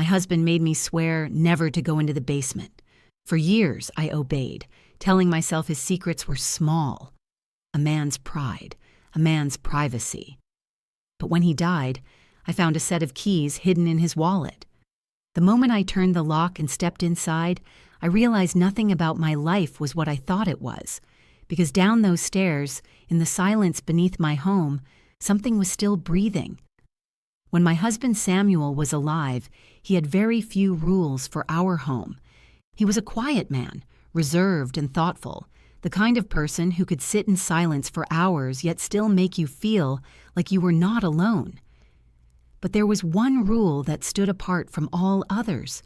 My husband made me swear never to go into the basement. For years, I obeyed, telling myself his secrets were small. A man's pride, a man's privacy. But when he died, I found a set of keys hidden in his wallet. The moment I turned the lock and stepped inside, I realized nothing about my life was what I thought it was, because down those stairs, in the silence beneath my home, something was still breathing. When my husband Samuel was alive, he had very few rules for our home. He was a quiet man, reserved and thoughtful, the kind of person who could sit in silence for hours yet still make you feel like you were not alone. But there was one rule that stood apart from all others,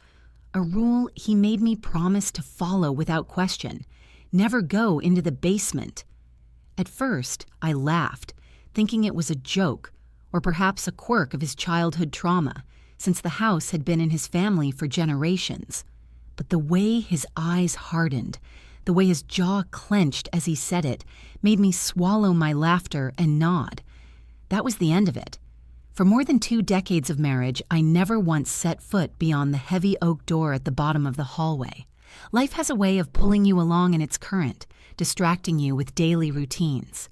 a rule he made me promise to follow without question: never go into the basement. At first, I laughed, thinking it was a joke, or perhaps a quirk of his childhood trauma, since the house had been in his family for generations. But the way his eyes hardened, the way his jaw clenched as he said it, made me swallow my laughter and nod. That was the end of it. For more than 2 decades of marriage, I never once set foot beyond the heavy oak door at the bottom of the hallway. Life has a way of pulling you along in its current, distracting you with daily routines.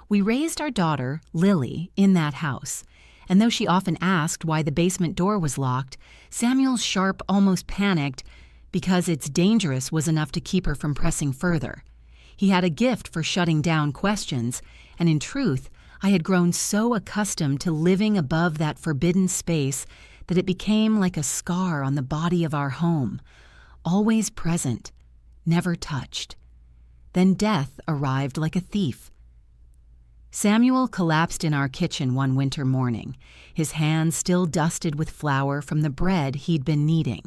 We raised our daughter, Lily, in that house, and though she often asked why the basement door was locked, Samuel's sharp, almost panicked, because it's dangerous was enough to keep her from pressing further. He had a gift for shutting down questions, and in truth, I had grown so accustomed to living above that forbidden space that it became like a scar on the body of our home, always present, never touched. Then death arrived like a thief. Samuel collapsed in our kitchen one winter morning, his hands still dusted with flour from the bread he'd been kneading.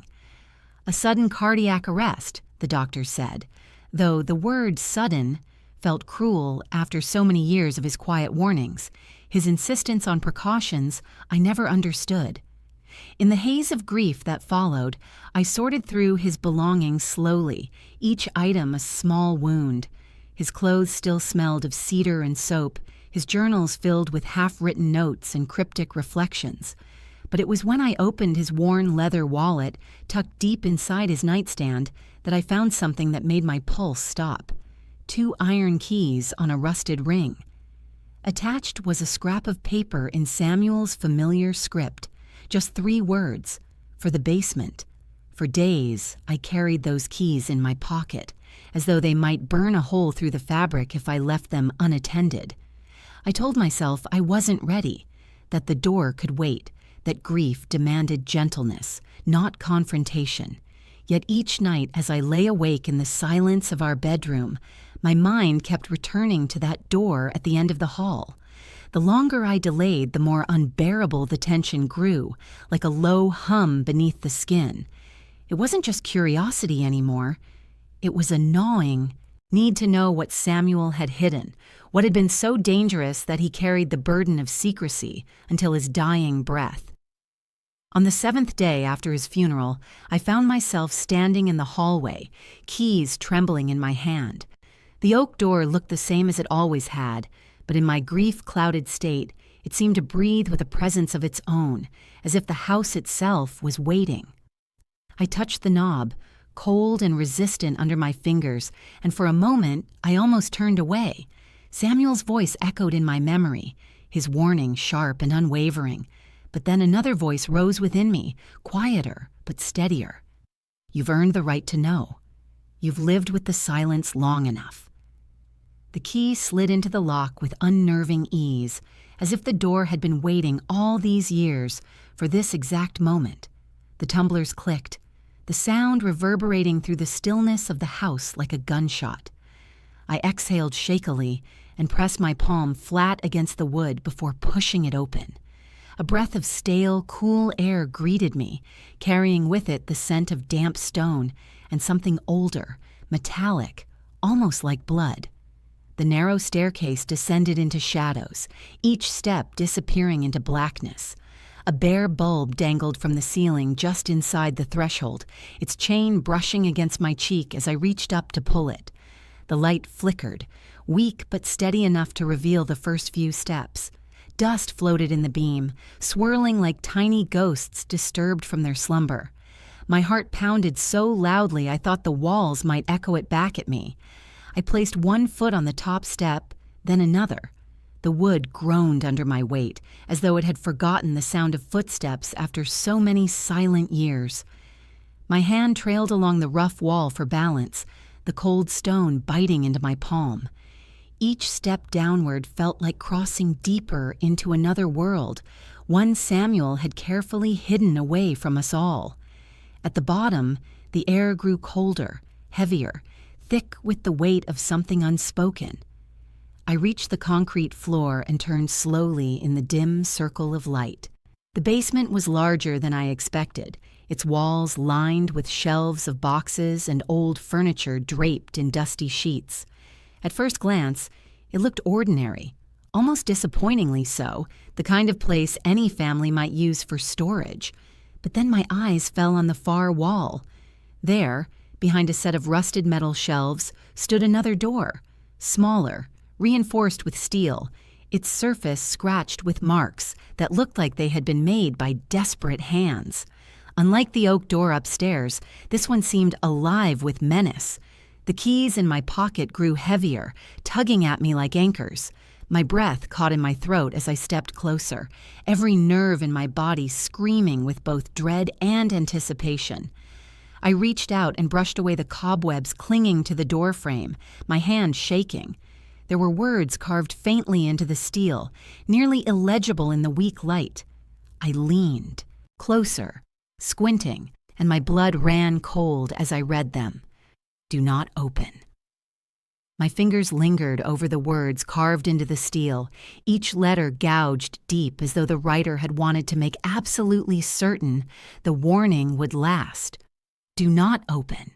A sudden cardiac arrest, the doctor said, though the word sudden felt cruel after so many years of his quiet warnings. His insistence on precautions I never understood. In the haze of grief that followed, I sorted through his belongings slowly, each item a small wound. His clothes still smelled of cedar and soap, his journals filled with half-written notes and cryptic reflections. But it was when I opened his worn leather wallet, tucked deep inside his nightstand, that I found something that made my pulse stop. 2 iron keys on a rusted ring. Attached was a scrap of paper in Samuel's familiar script, just 3 words: for the basement. For days, I carried those keys in my pocket, as though they might burn a hole through the fabric if I left them unattended. I told myself I wasn't ready, that the door could wait, that grief demanded gentleness, not confrontation. Yet each night as I lay awake in the silence of our bedroom, my mind kept returning to that door at the end of the hall. The longer I delayed, the more unbearable the tension grew, like a low hum beneath the skin. It wasn't just curiosity anymore. It was a gnawing need to know what Samuel had hidden, what had been so dangerous that he carried the burden of secrecy until his dying breath. On the 7th day after his funeral, I found myself standing in the hallway, keys trembling in my hand. The oak door looked the same as it always had, but in my grief-clouded state, it seemed to breathe with a presence of its own, as if the house itself was waiting. I touched the knob, cold and resistant under my fingers, and for a moment I almost turned away. Samuel's voice echoed in my memory, his warning sharp and unwavering. But then another voice rose within me, quieter but steadier. You've earned the right to know. You've lived with the silence long enough. The key slid into the lock with unnerving ease, as if the door had been waiting all these years for this exact moment. The tumblers clicked, the sound reverberating through the stillness of the house like a gunshot. I exhaled shakily and pressed my palm flat against the wood before pushing it open. A breath of stale, cool air greeted me, carrying with it the scent of damp stone and something older, metallic, almost like blood. The narrow staircase descended into shadows, each step disappearing into blackness. A bare bulb dangled from the ceiling just inside the threshold, its chain brushing against my cheek as I reached up to pull it. The light flickered, weak but steady enough to reveal the first few steps. Dust floated in the beam, swirling like tiny ghosts disturbed from their slumber. My heart pounded so loudly I thought the walls might echo it back at me. I placed one foot on the top step, then another. The wood groaned under my weight, as though it had forgotten the sound of footsteps after so many silent years. My hand trailed along the rough wall for balance, the cold stone biting into my palm. Each step downward felt like crossing deeper into another world, one Samuel had carefully hidden away from us all. At the bottom, the air grew colder, heavier, thick with the weight of something unspoken. I reached the concrete floor and turned slowly in the dim circle of light. The basement was larger than I expected, its walls lined with shelves of boxes and old furniture draped in dusty sheets. At first glance, it looked ordinary, almost disappointingly so, the kind of place any family might use for storage. But then my eyes fell on the far wall. There, behind a set of rusted metal shelves, stood another door, smaller, reinforced with steel, its surface scratched with marks that looked like they had been made by desperate hands. Unlike the oak door upstairs, this one seemed alive with menace. The keys in my pocket grew heavier, tugging at me like anchors. My breath caught in my throat as I stepped closer, every nerve in my body screaming with both dread and anticipation. I reached out and brushed away the cobwebs clinging to the door frame, my hand shaking. There were words carved faintly into the steel, nearly illegible in the weak light. I leaned, closer, squinting, and my blood ran cold as I read them. Do not open. My fingers lingered over the words carved into the steel, each letter gouged deep as though the writer had wanted to make absolutely certain the warning would last. Do not open.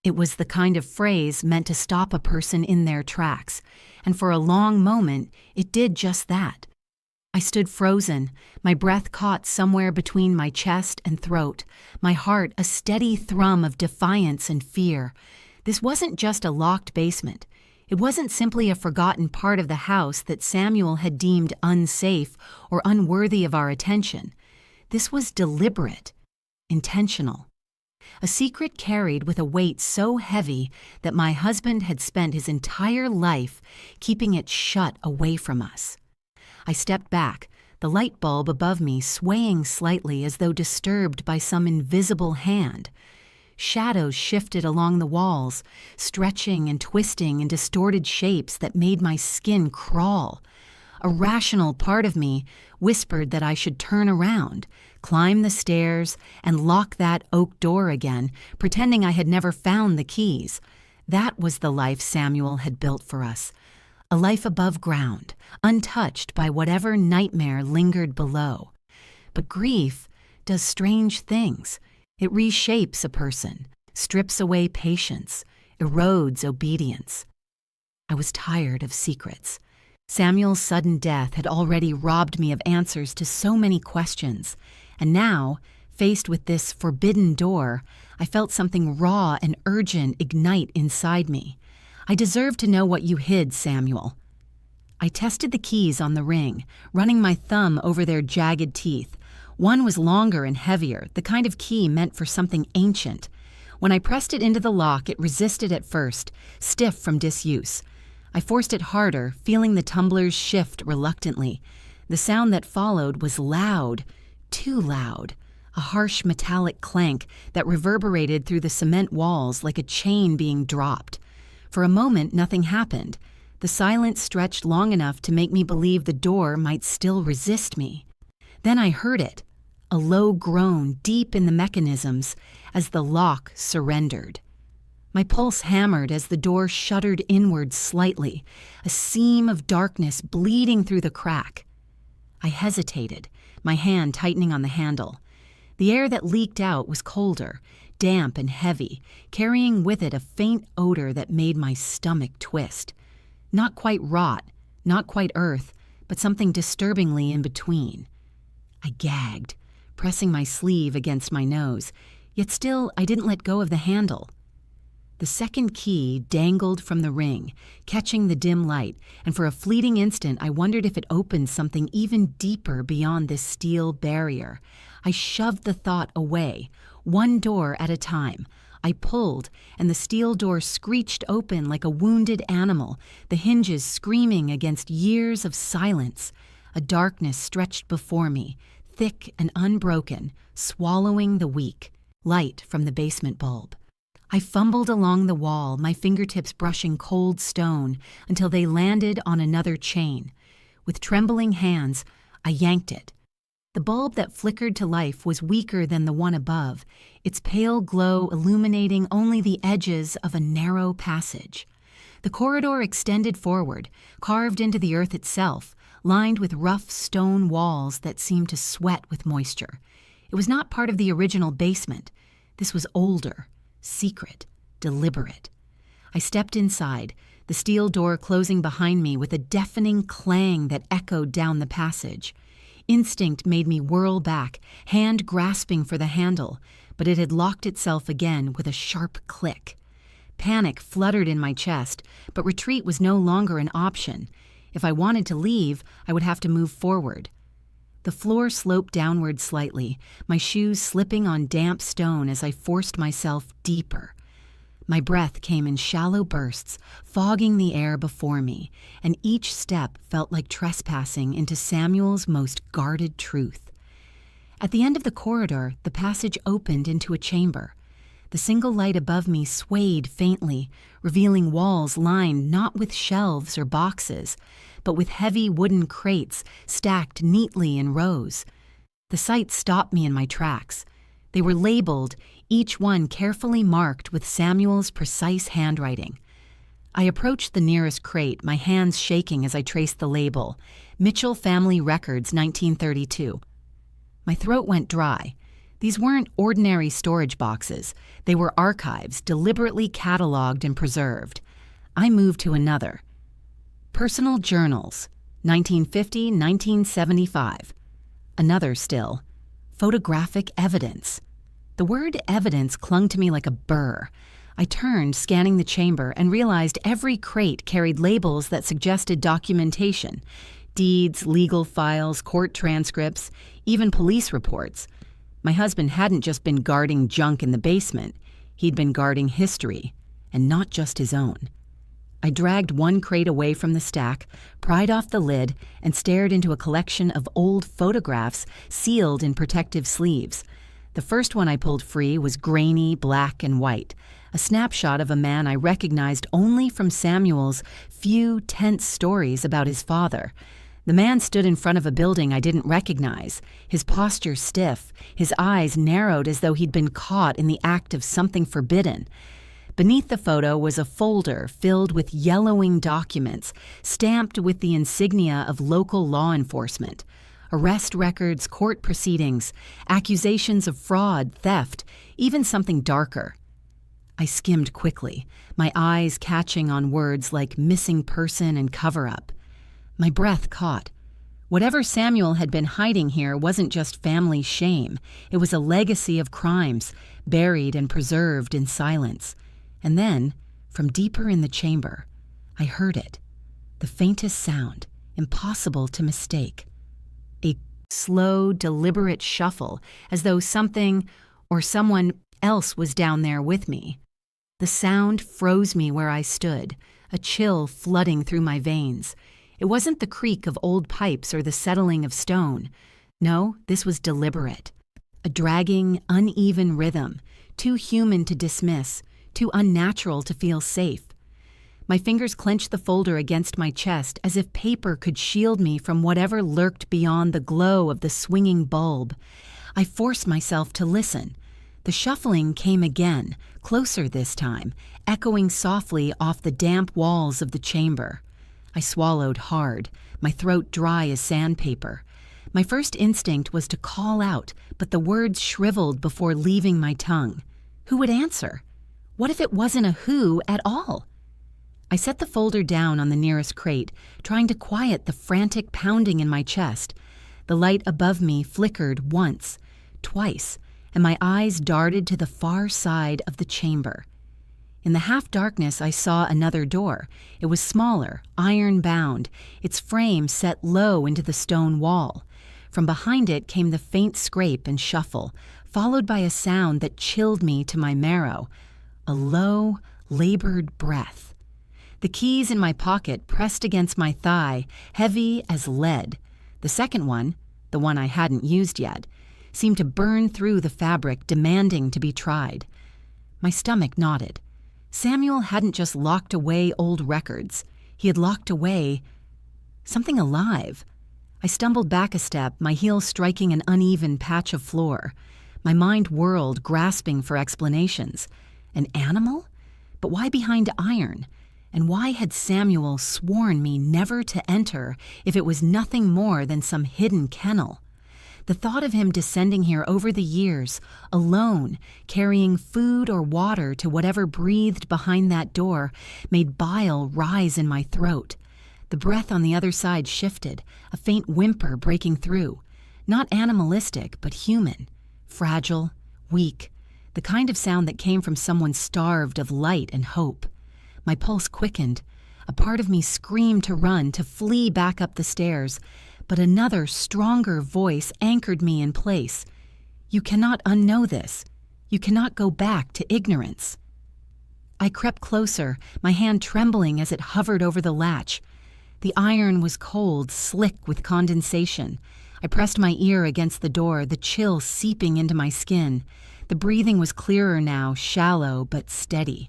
It was the kind of phrase meant to stop a person in their tracks, and for a long moment it did just that. I stood frozen, my breath caught somewhere between my chest and throat, my heart a steady thrum of defiance and fear. This wasn't just a locked basement. It wasn't simply a forgotten part of the house that Samuel had deemed unsafe or unworthy of our attention. This was deliberate, intentional. A secret carried with a weight so heavy that my husband had spent his entire life keeping it shut away from us. I stepped back, the light bulb above me swaying slightly as though disturbed by some invisible hand. Shadows shifted along the walls, stretching and twisting in distorted shapes that made my skin crawl. A rational part of me whispered that I should turn around, climb the stairs, and lock that oak door again, pretending I had never found the keys. That was the life Samuel had built for us. A life above ground, untouched by whatever nightmare lingered below. But grief does strange things. It reshapes a person, strips away patience, erodes obedience. I was tired of secrets. Samuel's sudden death had already robbed me of answers to so many questions, and now, faced with this forbidden door, I felt something raw and urgent ignite inside me. I deserved to know what you hid, Samuel. I tested the keys on the ring, running my thumb over their jagged teeth. One was longer and heavier, the kind of key meant for something ancient. When I pressed it into the lock, it resisted at first, stiff from disuse. I forced it harder, feeling the tumblers shift reluctantly. The sound that followed was loud, too loud, a harsh metallic clank that reverberated through the cement walls like a chain being dropped. For a moment, nothing happened. The silence stretched long enough to make me believe the door might still resist me. Then I heard it, a low groan deep in the mechanisms as the lock surrendered. My pulse hammered as the door shuddered inward slightly, a seam of darkness bleeding through the crack. I hesitated, my hand tightening on the handle. The air that leaked out was colder, damp and heavy, carrying with it a faint odor that made my stomach twist. Not quite rot, not quite earth, but something disturbingly in between. I gagged, pressing my sleeve against my nose, yet still I didn't let go of the handle. The second key dangled from the ring, catching the dim light, and for a fleeting instant I wondered if it opened something even deeper beyond this steel barrier. I shoved the thought away, one door at a time. I pulled, and the steel door screeched open like a wounded animal, the hinges screaming against years of silence. A darkness stretched before me, thick and unbroken, swallowing the weak light from the basement bulb. I fumbled along the wall, my fingertips brushing cold stone, until they landed on another chain. With trembling hands, I yanked it. The bulb that flickered to life was weaker than the one above, its pale glow illuminating only the edges of a narrow passage. The corridor extended forward, carved into the earth itself, lined with rough stone walls that seemed to sweat with moisture. It was not part of the original basement. This was older, secret, deliberate. I stepped inside, the steel door closing behind me with a deafening clang that echoed down the passage. Instinct made me whirl back, hand grasping for the handle, but it had locked itself again with a sharp click. Panic fluttered in my chest, but retreat was no longer an option. If I wanted to leave, I would have to move forward. The floor sloped downward slightly, my shoes slipping on damp stone as I forced myself deeper. My breath came in shallow bursts, fogging the air before me, and each step felt like trespassing into Samuel's most guarded truth. At the end of the corridor, the passage opened into a chamber. The single light above me swayed faintly, revealing walls lined not with shelves or boxes, but with heavy wooden crates stacked neatly in rows. The sight stopped me in my tracks. They were labeled, each one carefully marked with Samuel's precise handwriting. I approached the nearest crate, my hands shaking as I traced the label, Mitchell Family Records, 1932. My throat went dry. These weren't ordinary storage boxes. They were archives, deliberately cataloged and preserved. I moved to another. Personal Journals, 1950-1975. Another still. Photographic evidence. The word evidence clung to me like a burr. I turned, scanning the chamber, and realized every crate carried labels that suggested documentation. Deeds, legal files, court transcripts, even police reports. My husband hadn't just been guarding junk in the basement. He'd been guarding history, and not just his own. I dragged one crate away from the stack, pried off the lid, and stared into a collection of old photographs sealed in protective sleeves. The first one I pulled free was grainy, black and white, a snapshot of a man I recognized only from Samuel's few tense stories about his father. The man stood in front of a building I didn't recognize, his posture stiff, his eyes narrowed as though he'd been caught in the act of something forbidden. Beneath the photo was a folder filled with yellowing documents, stamped with the insignia of local law enforcement. Arrest records, court proceedings, accusations of fraud, theft, even something darker. I skimmed quickly, my eyes catching on words like missing person and cover-up. My breath caught. Whatever Samuel had been hiding here wasn't just family shame. It was a legacy of crimes, buried and preserved in silence. And then, from deeper in the chamber, I heard it. The faintest sound, impossible to mistake. A slow, deliberate shuffle, as though something or someone else was down there with me. The sound froze me where I stood, a chill flooding through my veins. It wasn't the creak of old pipes or the settling of stone. No, this was deliberate. A dragging, uneven rhythm, too human to dismiss, too unnatural to feel safe. My fingers clenched the folder against my chest as if paper could shield me from whatever lurked beyond the glow of the swinging bulb. I forced myself to listen. The shuffling came again, closer this time, echoing softly off the damp walls of the chamber. I swallowed hard, my throat dry as sandpaper. My first instinct was to call out, but the words shriveled before leaving my tongue. Who would answer? What if it wasn't a who at all? I set the folder down on the nearest crate, trying to quiet the frantic pounding in my chest. The light above me flickered once, twice, and my eyes darted to the far side of the chamber. In the half-darkness, I saw another door. It was smaller, iron-bound, its frame set low into the stone wall. From behind it came the faint scrape and shuffle, followed by a sound that chilled me to my marrow, a low, labored breath. The keys in my pocket pressed against my thigh, heavy as lead. The second one, the one I hadn't used yet, seemed to burn through the fabric, demanding to be tried. My stomach nodded. Samuel hadn't just locked away old records. He had locked away something alive. I stumbled back a step, my heel striking an uneven patch of floor. My mind whirled, grasping for explanations. An animal? But why behind iron? And why had Samuel sworn me never to enter if it was nothing more than some hidden kennel? The thought of him descending here over the years, alone, carrying food or water to whatever breathed behind that door, made bile rise in my throat. The breath on the other side shifted, a faint whimper breaking through. Not animalistic, but human. Fragile, weak, the kind of sound that came from someone starved of light and hope. My pulse quickened. A part of me screamed to run, to flee back up the stairs. But another, stronger voice anchored me in place. You cannot unknow this. You cannot go back to ignorance. I crept closer, my hand trembling as it hovered over the latch. The iron was cold, slick with condensation. I pressed my ear against the door, the chill seeping into my skin. The breathing was clearer now, shallow but steady.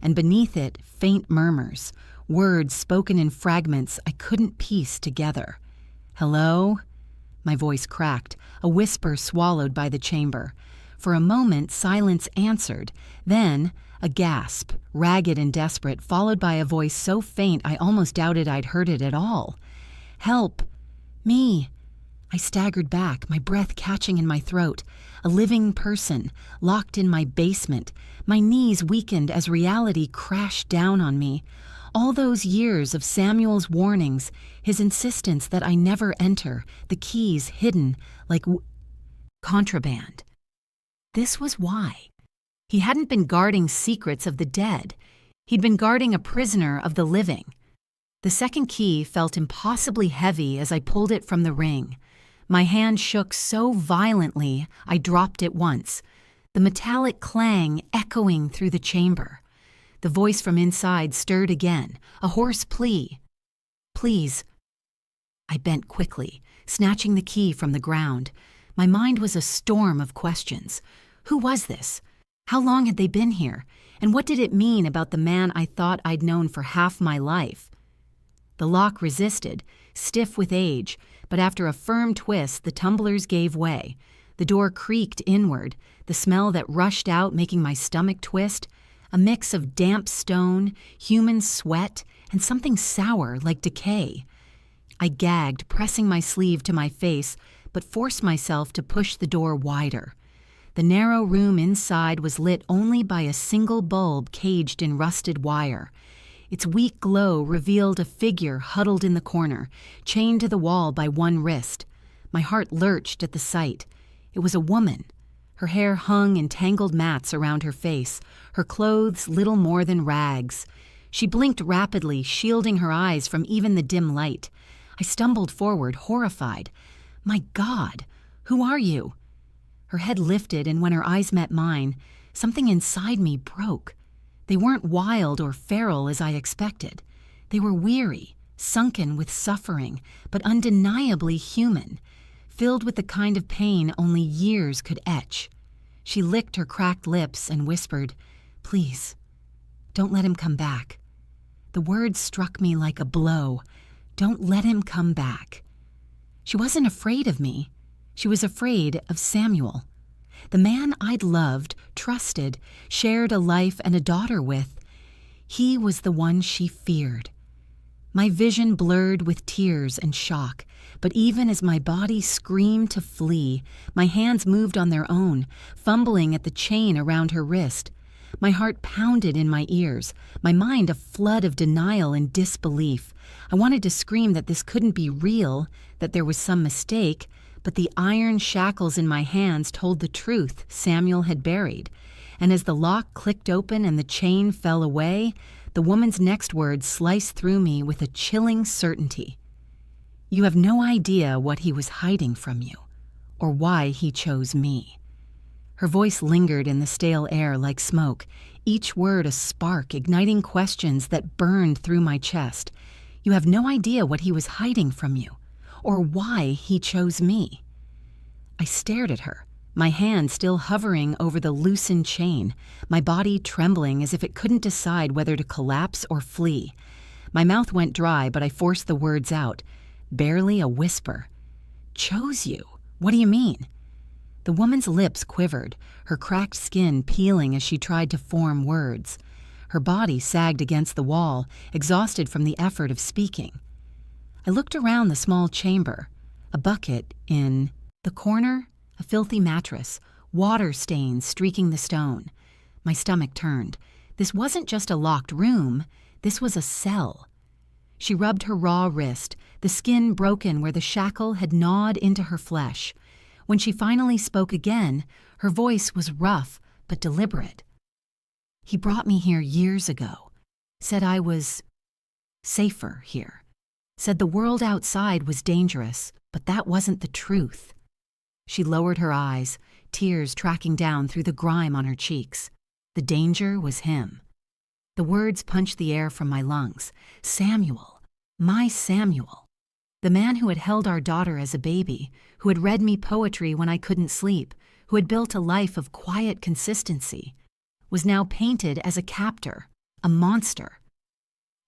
And beneath it, faint murmurs, words spoken in fragments I couldn't piece together. "Hello?" My voice cracked, a whisper swallowed by the chamber. For a moment, silence answered. Then, a gasp, ragged and desperate, followed by a voice so faint I almost doubted I'd heard it at all. "Help! Me!" I staggered back, my breath catching in my throat. A living person, locked in my basement. My knees weakened as reality crashed down on me. All those years of Samuel's warnings, his insistence that I never enter, the keys hidden like contraband. This was why. He hadn't been guarding secrets of the dead. He'd been guarding a prisoner of the living. The second key felt impossibly heavy as I pulled it from the ring. My hand shook so violently I dropped it once, the metallic clang echoing through the chamber. The voice from inside stirred again, a hoarse plea. "Please." I bent quickly, snatching the key from the ground. My mind was a storm of questions. Who was this? How long had they been here? And what did it mean about the man I thought I'd known for half my life? The lock resisted, stiff with age, but after a firm twist, the tumblers gave way. The door creaked inward, the smell that rushed out making my stomach twist, a mix of damp stone, human sweat, and something sour like decay. I gagged, pressing my sleeve to my face, but forced myself to push the door wider. The narrow room inside was lit only by a single bulb caged in rusted wire. Its weak glow revealed a figure huddled in the corner, chained to the wall by one wrist. My heart lurched at the sight. It was a woman. Her hair hung in tangled mats around her face, her clothes little more than rags. She blinked rapidly, shielding her eyes from even the dim light. I stumbled forward, horrified. "My God, who are you?" Her head lifted, and when her eyes met mine, something inside me broke. They weren't wild or feral as I expected. They were weary, sunken with suffering, but undeniably human, filled with the kind of pain only years could etch. She licked her cracked lips and whispered, "Please, don't let him come back." The words struck me like a blow. Don't let him come back. She wasn't afraid of me. She was afraid of Samuel. The man I'd loved, trusted, shared a life and a daughter with. He was the one she feared. My vision blurred with tears and shock, but even as my body screamed to flee, my hands moved on their own, fumbling at the chain around her wrist. My heart pounded in my ears, my mind a flood of denial and disbelief. I wanted to scream that this couldn't be real, that there was some mistake, but the iron shackles in my hands told the truth Samuel had buried. and as the lock clicked open and the chain fell away, the woman's next words sliced through me with a chilling certainty. "You have no idea what he was hiding from you, or why he chose me." Her voice lingered in the stale air like smoke, each word a spark igniting questions that burned through my chest. "You have no idea what he was hiding from you, or why he chose me." I stared at her, my hand still hovering over the loosened chain, my body trembling as if it couldn't decide whether to collapse or flee. My mouth went dry, but I forced the words out, barely a whisper. "Chose you? What do you mean?" The woman's lips quivered, her cracked skin peeling as she tried to form words. Her body sagged against the wall, exhausted from the effort of speaking. I looked around the small chamber, a bucket in the corner, a filthy mattress, water stains streaking the stone. My stomach turned. This wasn't just a locked room, this was a cell. She rubbed her raw wrist, the skin broken where the shackle had gnawed into her flesh. When she finally spoke again, her voice was rough but deliberate. "He brought me here years ago, said I was safer here, said the world outside was dangerous, but that wasn't the truth." She lowered her eyes, tears tracking down through the grime on her cheeks. The danger was him. The words punched the air from my lungs. Samuel, my Samuel. The man who had held our daughter as a baby, who had read me poetry when I couldn't sleep, who had built a life of quiet consistency, was now painted as a captor, a monster.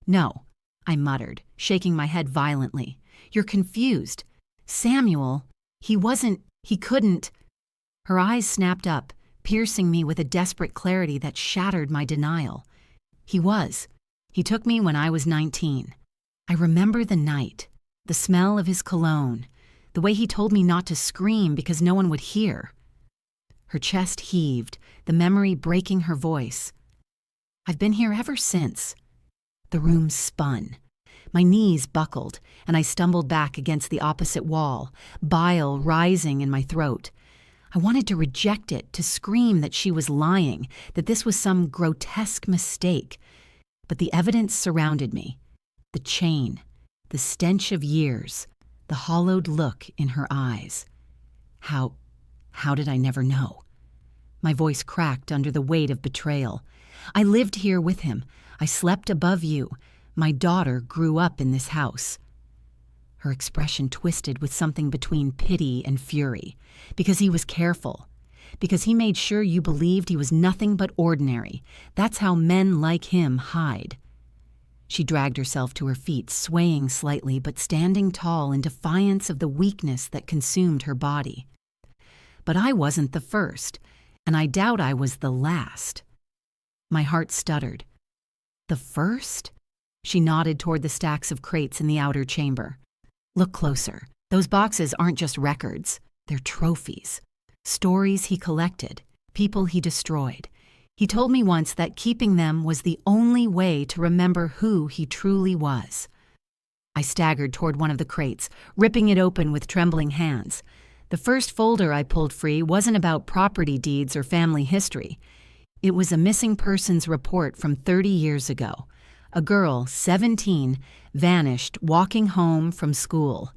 "No," I muttered, shaking my head violently. "You're confused. Samuel, he couldn't." Her eyes snapped up, piercing me with a desperate clarity that shattered my denial. "He was. He took me when I was 19. I remember the night. The smell of his cologne, the way he told me not to scream because no one would hear." Her chest heaved, the memory breaking her voice. "I've been here ever since." The room spun. My knees buckled, and I stumbled back against the opposite wall, bile rising in my throat. I wanted to reject it, to scream that she was lying, that this was some grotesque mistake. But the evidence surrounded me. The chain, the stench of years, the hollowed look in her eyes. How did I never know? My voice cracked under the weight of betrayal. "I lived here with him. I slept above you. My daughter grew up in this house." Her expression twisted with something between pity and fury. "Because he was careful. Because he made sure you believed he was nothing but ordinary. That's how men like him hide." She dragged herself to her feet, swaying slightly but standing tall in defiance of the weakness that consumed her body. But I wasn't the first, and I doubt I was the last. My heart stuttered. "The first?" She nodded toward the stacks of crates in the outer chamber. "Look closer. Those boxes aren't just records. They're trophies. Stories he collected, people he destroyed. He told me once that keeping them was the only way to remember who he truly was." I staggered toward one of the crates, ripping it open with trembling hands. The first folder I pulled free wasn't about property deeds or family history. It was a missing persons report from 30 years ago. A girl, 17, vanished walking home from school.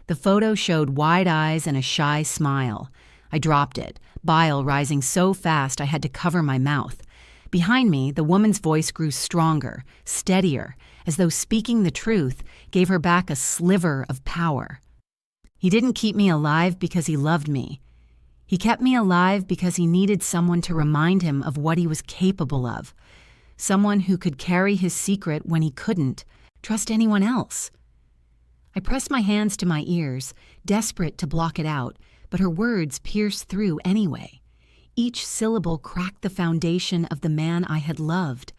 The photo showed wide eyes and a shy smile. I dropped it, bile rising so fast I had to cover my mouth. Behind me, the woman's voice grew stronger, steadier, as though speaking the truth gave her back a sliver of power. "He didn't keep me alive because he loved me. He kept me alive because he needed someone to remind him of what he was capable of. Someone who could carry his secret when he couldn't trust anyone else." I pressed my hands to my ears, desperate to block it out, but her words pierced through anyway. Each syllable cracked the foundation of the man I had loved.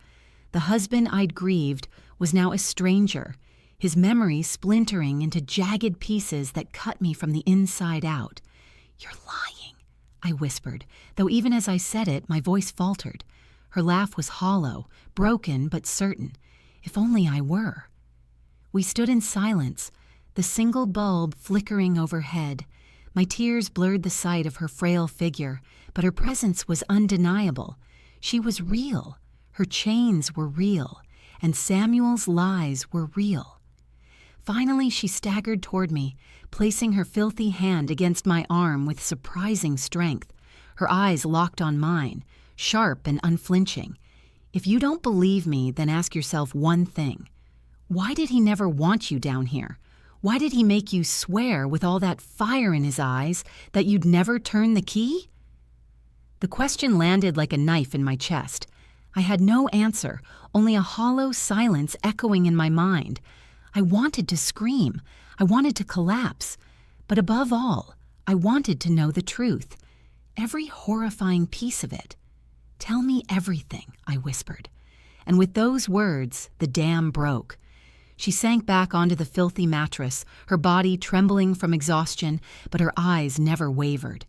The husband I'd grieved was now a stranger, his memory splintering into jagged pieces that cut me from the inside out. "You're lying," I whispered, though even as I said it, my voice faltered. Her laugh was hollow, broken but certain. If only I were. We stood in silence, the single bulb flickering overhead. My tears blurred the sight of her frail figure, but her presence was undeniable. She was real. Her chains were real, and Samuel's lies were real. Finally, she staggered toward me, placing her filthy hand against my arm with surprising strength, her eyes locked on mine, sharp and unflinching. If you don't believe me, then ask yourself one thing. Why did he never want you down here? Why did he make you swear with all that fire in his eyes that you'd never turn the key? The question landed like a knife in my chest. I had no answer, only a hollow silence echoing in my mind. I wanted to scream. I wanted to collapse. But above all, I wanted to know the truth. Every horrifying piece of it. "Tell me everything," I whispered. And with those words, the dam broke. She sank back onto the filthy mattress, her body trembling from exhaustion, but her eyes never wavered.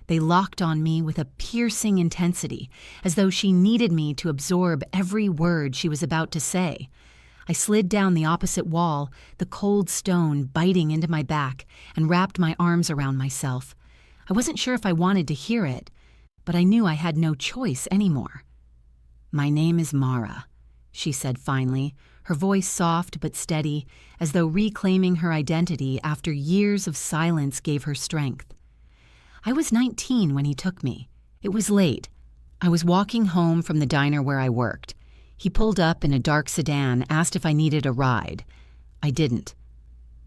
They locked on me with a piercing intensity, as though she needed me to absorb every word she was about to say. I slid down the opposite wall, the cold stone biting into my back, and wrapped my arms around myself. I wasn't sure if I wanted to hear it, but I knew I had no choice anymore. "My name is Mara," she said finally, her voice soft but steady, as though reclaiming her identity after years of silence gave her strength. I was 19 when he took me. It was late. I was walking home from the diner where I worked. He pulled up in a dark sedan, asked if I needed a ride. I didn't.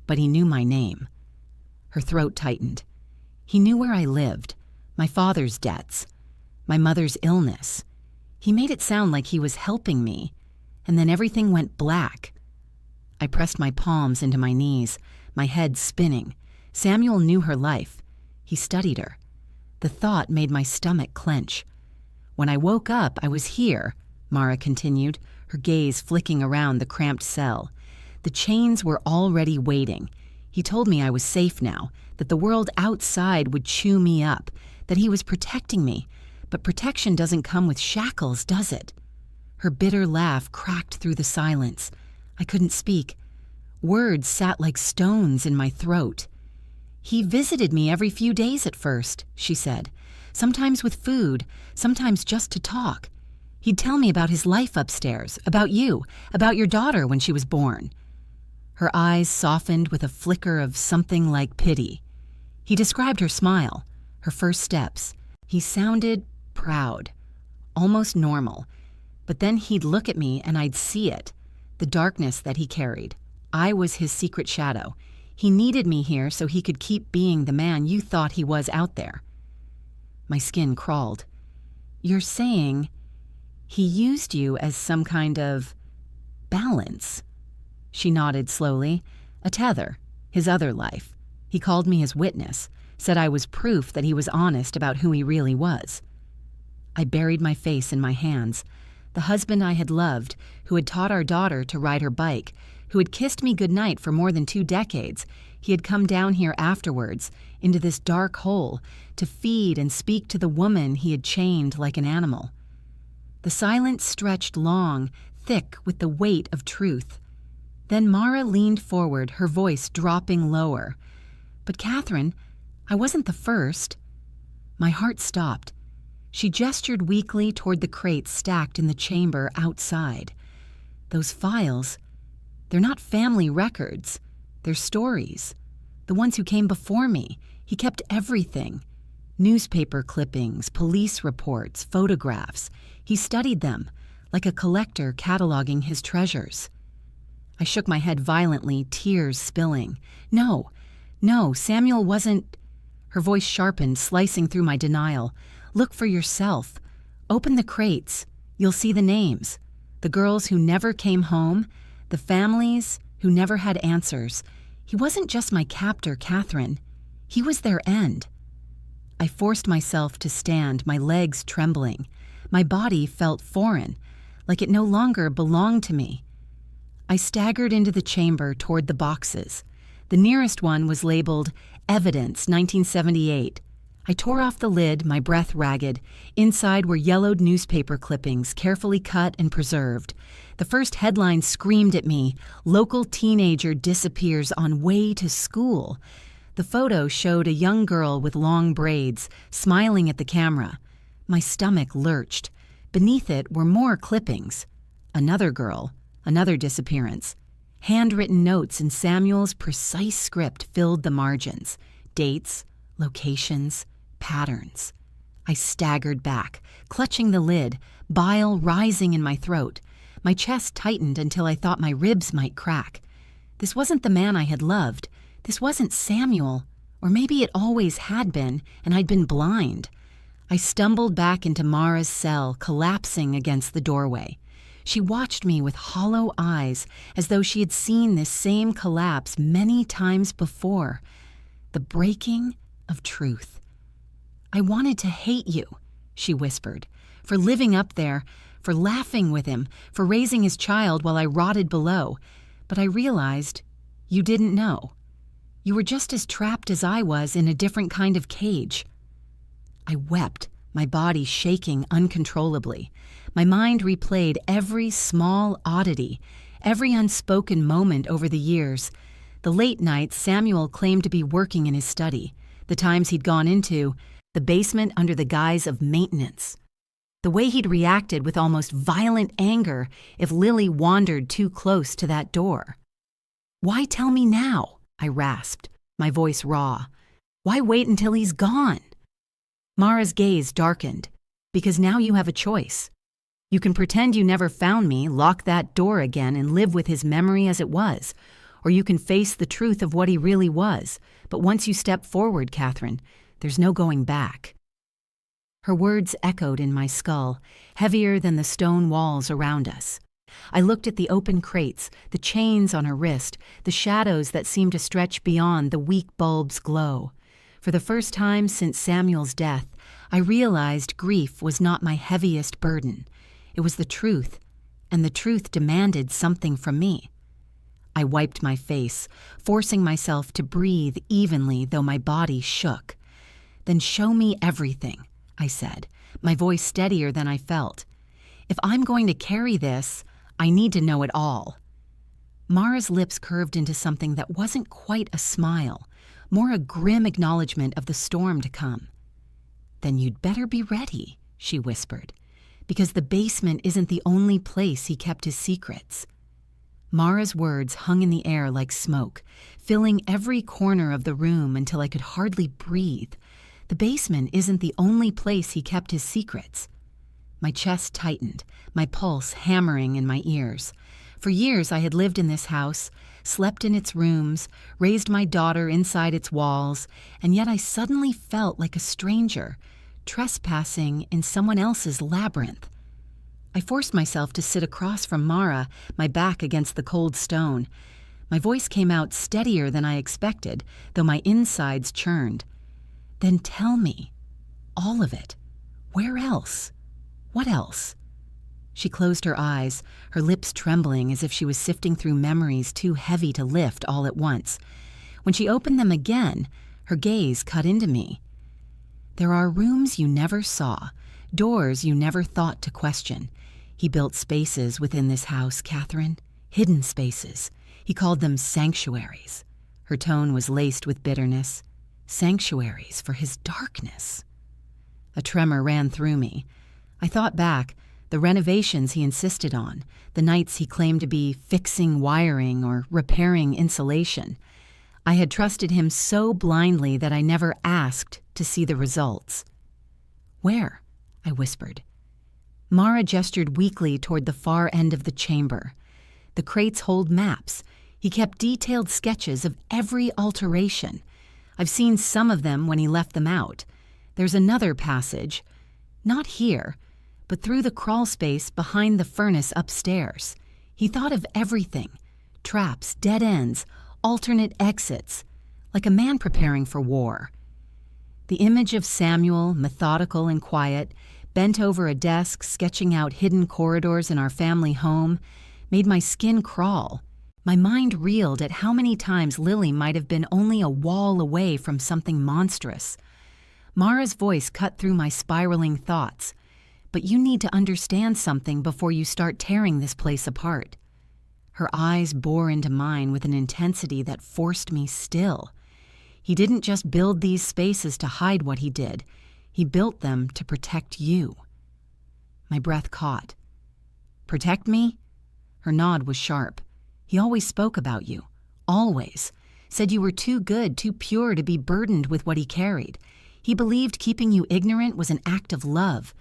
But he knew my name. Her throat tightened. He knew where I lived, my father's debts, my mother's illness. He made it sound like he was helping me, and then everything went black. I pressed my palms into my knees, my head spinning. Samuel knew her life. He studied her. The thought made my stomach clench. "When I woke up, I was here," Mara continued, her gaze flicking around the cramped cell. "The chains were already waiting. He told me I was safe now, that the world outside would chew me up, that he was protecting me. But protection doesn't come with shackles, does it?" Her bitter laugh cracked through the silence. I couldn't speak. Words sat like stones in my throat. "He visited me every few days at first," she said. "Sometimes with food, sometimes just to talk. He'd tell me about his life upstairs, about you, about your daughter when she was born." Her eyes softened with a flicker of something like pity. He described her smile, her first steps. He sounded proud, almost normal. But then he'd look at me and I'd see it, the darkness that he carried. I was his secret shadow. He needed me here so he could keep being the man you thought he was out there. My skin crawled. "You're saying he used you as some kind of balance?" She nodded slowly. "A tether, his other life. He called me his witness, said I was proof that he was honest about who he really was." I buried my face in my hands. The husband I had loved, who had taught our daughter to ride her bike, who had kissed me goodnight for more than 2 decades, he had come down here afterwards, into this dark hole, to feed and speak to the woman he had chained like an animal. The silence stretched long, thick with the weight of truth. Then Mara leaned forward, her voice dropping lower. "But Catherine, I wasn't the first." My heart stopped. She gestured weakly toward the crates stacked in the chamber outside. "Those files, they're not family records. They're stories. The ones who came before me. He kept everything. Newspaper clippings, police reports, photographs. He studied them, like a collector cataloging his treasures." I shook my head violently, tears spilling. No, Samuel wasn't." Her voice sharpened, slicing through my denial. "Look for yourself. Open the crates. You'll see the names. The girls who never came home, the families who never had answers. He wasn't just my captor, Catherine. He was their end." I forced myself to stand, my legs trembling. My body felt foreign, like it no longer belonged to me. I staggered into the chamber toward the boxes. The nearest one was labeled Evidence 1978. I tore off the lid, my breath ragged. Inside were yellowed newspaper clippings, carefully cut and preserved. The first headline screamed at me, "Local teenager disappears on way to school." The photo showed a young girl with long braids, smiling at the camera. My stomach lurched. Beneath it were more clippings. Another girl, another disappearance. Handwritten notes in Samuel's precise script filled the margins. Dates, locations, patterns. I staggered back, clutching the lid, bile rising in my throat. My chest tightened until I thought my ribs might crack. This wasn't the man I had loved. This wasn't Samuel. Or maybe it always had been, and I'd been blind. I stumbled back into Mara's cell, collapsing against the doorway. She watched me with hollow eyes, as though she had seen this same collapse many times before. The breaking of truth. "I wanted to hate you," she whispered, "for living up there, for laughing with him, for raising his child while I rotted below. But I realized you didn't know. You were just as trapped as I was in a different kind of cage." I wept, my body shaking uncontrollably. My mind replayed every small oddity, every unspoken moment over the years. The late nights Samuel claimed to be working in his study, the times he'd gone into the basement under the guise of maintenance. The way he'd reacted with almost violent anger if Lily wandered too close to that door. "Why tell me now?" I rasped, my voice raw. "Why wait until he's gone?" Mara's gaze darkened. "Because now you have a choice. You can pretend you never found me, lock that door again, and live with his memory as it was. Or you can face the truth of what he really was. But once you step forward, Catherine, there's no going back." Her words echoed in my skull, heavier than the stone walls around us. I looked at the open crates, the chains on her wrist, the shadows that seemed to stretch beyond the weak bulb's glow. For the first time since Samuel's death, I realized grief was not my heaviest burden. It was the truth, and the truth demanded something from me. I wiped my face, forcing myself to breathe evenly though my body shook. "Then show me everything," I said, my voice steadier than I felt. "If I'm going to carry this, I need to know it all." Mara's lips curved into something that wasn't quite a smile, more a grim acknowledgement of the storm to come. "Then you'd better be ready," she whispered, "because the basement isn't the only place he kept his secrets." Mara's words hung in the air like smoke, filling every corner of the room until I could hardly breathe. The basement isn't the only place he kept his secrets. My chest tightened, my pulse hammering in my ears. For years I had lived in this house, slept in its rooms, raised my daughter inside its walls, and yet I suddenly felt like a stranger, trespassing in someone else's labyrinth. I forced myself to sit across from Mara, my back against the cold stone. My voice came out steadier than I expected, though my insides churned. "Then tell me. All of it. Where else? What else?" She closed her eyes, her lips trembling as if she was sifting through memories too heavy to lift all at once. When she opened them again, her gaze cut into me. "There are rooms you never saw, doors you never thought to question. He built spaces within this house, Catherine, hidden spaces. He called them sanctuaries." Her tone was laced with bitterness. "Sanctuaries for his darkness." A tremor ran through me. I thought back, the renovations he insisted on, the nights he claimed to be fixing wiring or repairing insulation. I had trusted him so blindly that I never asked to see the results. "Where?" I whispered. Mara gestured weakly toward the far end of the chamber. "The crates hold maps. He kept detailed sketches of every alteration. I've seen some of them when he left them out. There's another passage, not here, but through the crawl space behind the furnace upstairs. He thought of everything, traps, dead ends, alternate exits, like a man preparing for war." The image of Samuel, methodical and quiet, bent over a desk sketching out hidden corridors in our family home, made my skin crawl. My mind reeled at how many times Lily might have been only a wall away from something monstrous. Mara's voice cut through my spiraling thoughts. "But you need to understand something before you start tearing this place apart." Her eyes bore into mine with an intensity that forced me still. "He didn't just build these spaces to hide what he did. He built them to protect you." My breath caught. Protect me? Her nod was sharp. He always spoke about you. Always. Said you were too good, too pure to be burdened with what he carried. He believed keeping you ignorant was an act of love.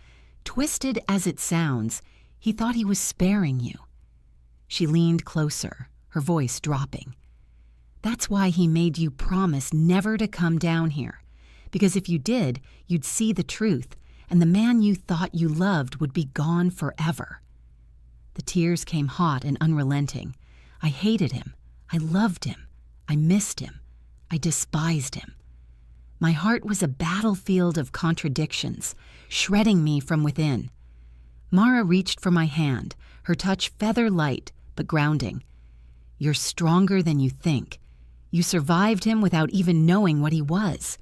Twisted as it sounds, he thought he was sparing you. She leaned closer, her voice dropping. That's why he made you promise never to come down here. Because if you did, you'd see the truth, and the man you thought you loved would be gone forever. The tears came hot and unrelenting. I hated him. I loved him. I missed him. I despised him. My heart was a battlefield of contradictions, shredding me from within. Mara reached for my hand, her touch feather light but grounding. You're stronger than you think. You survived him without even knowing what he was.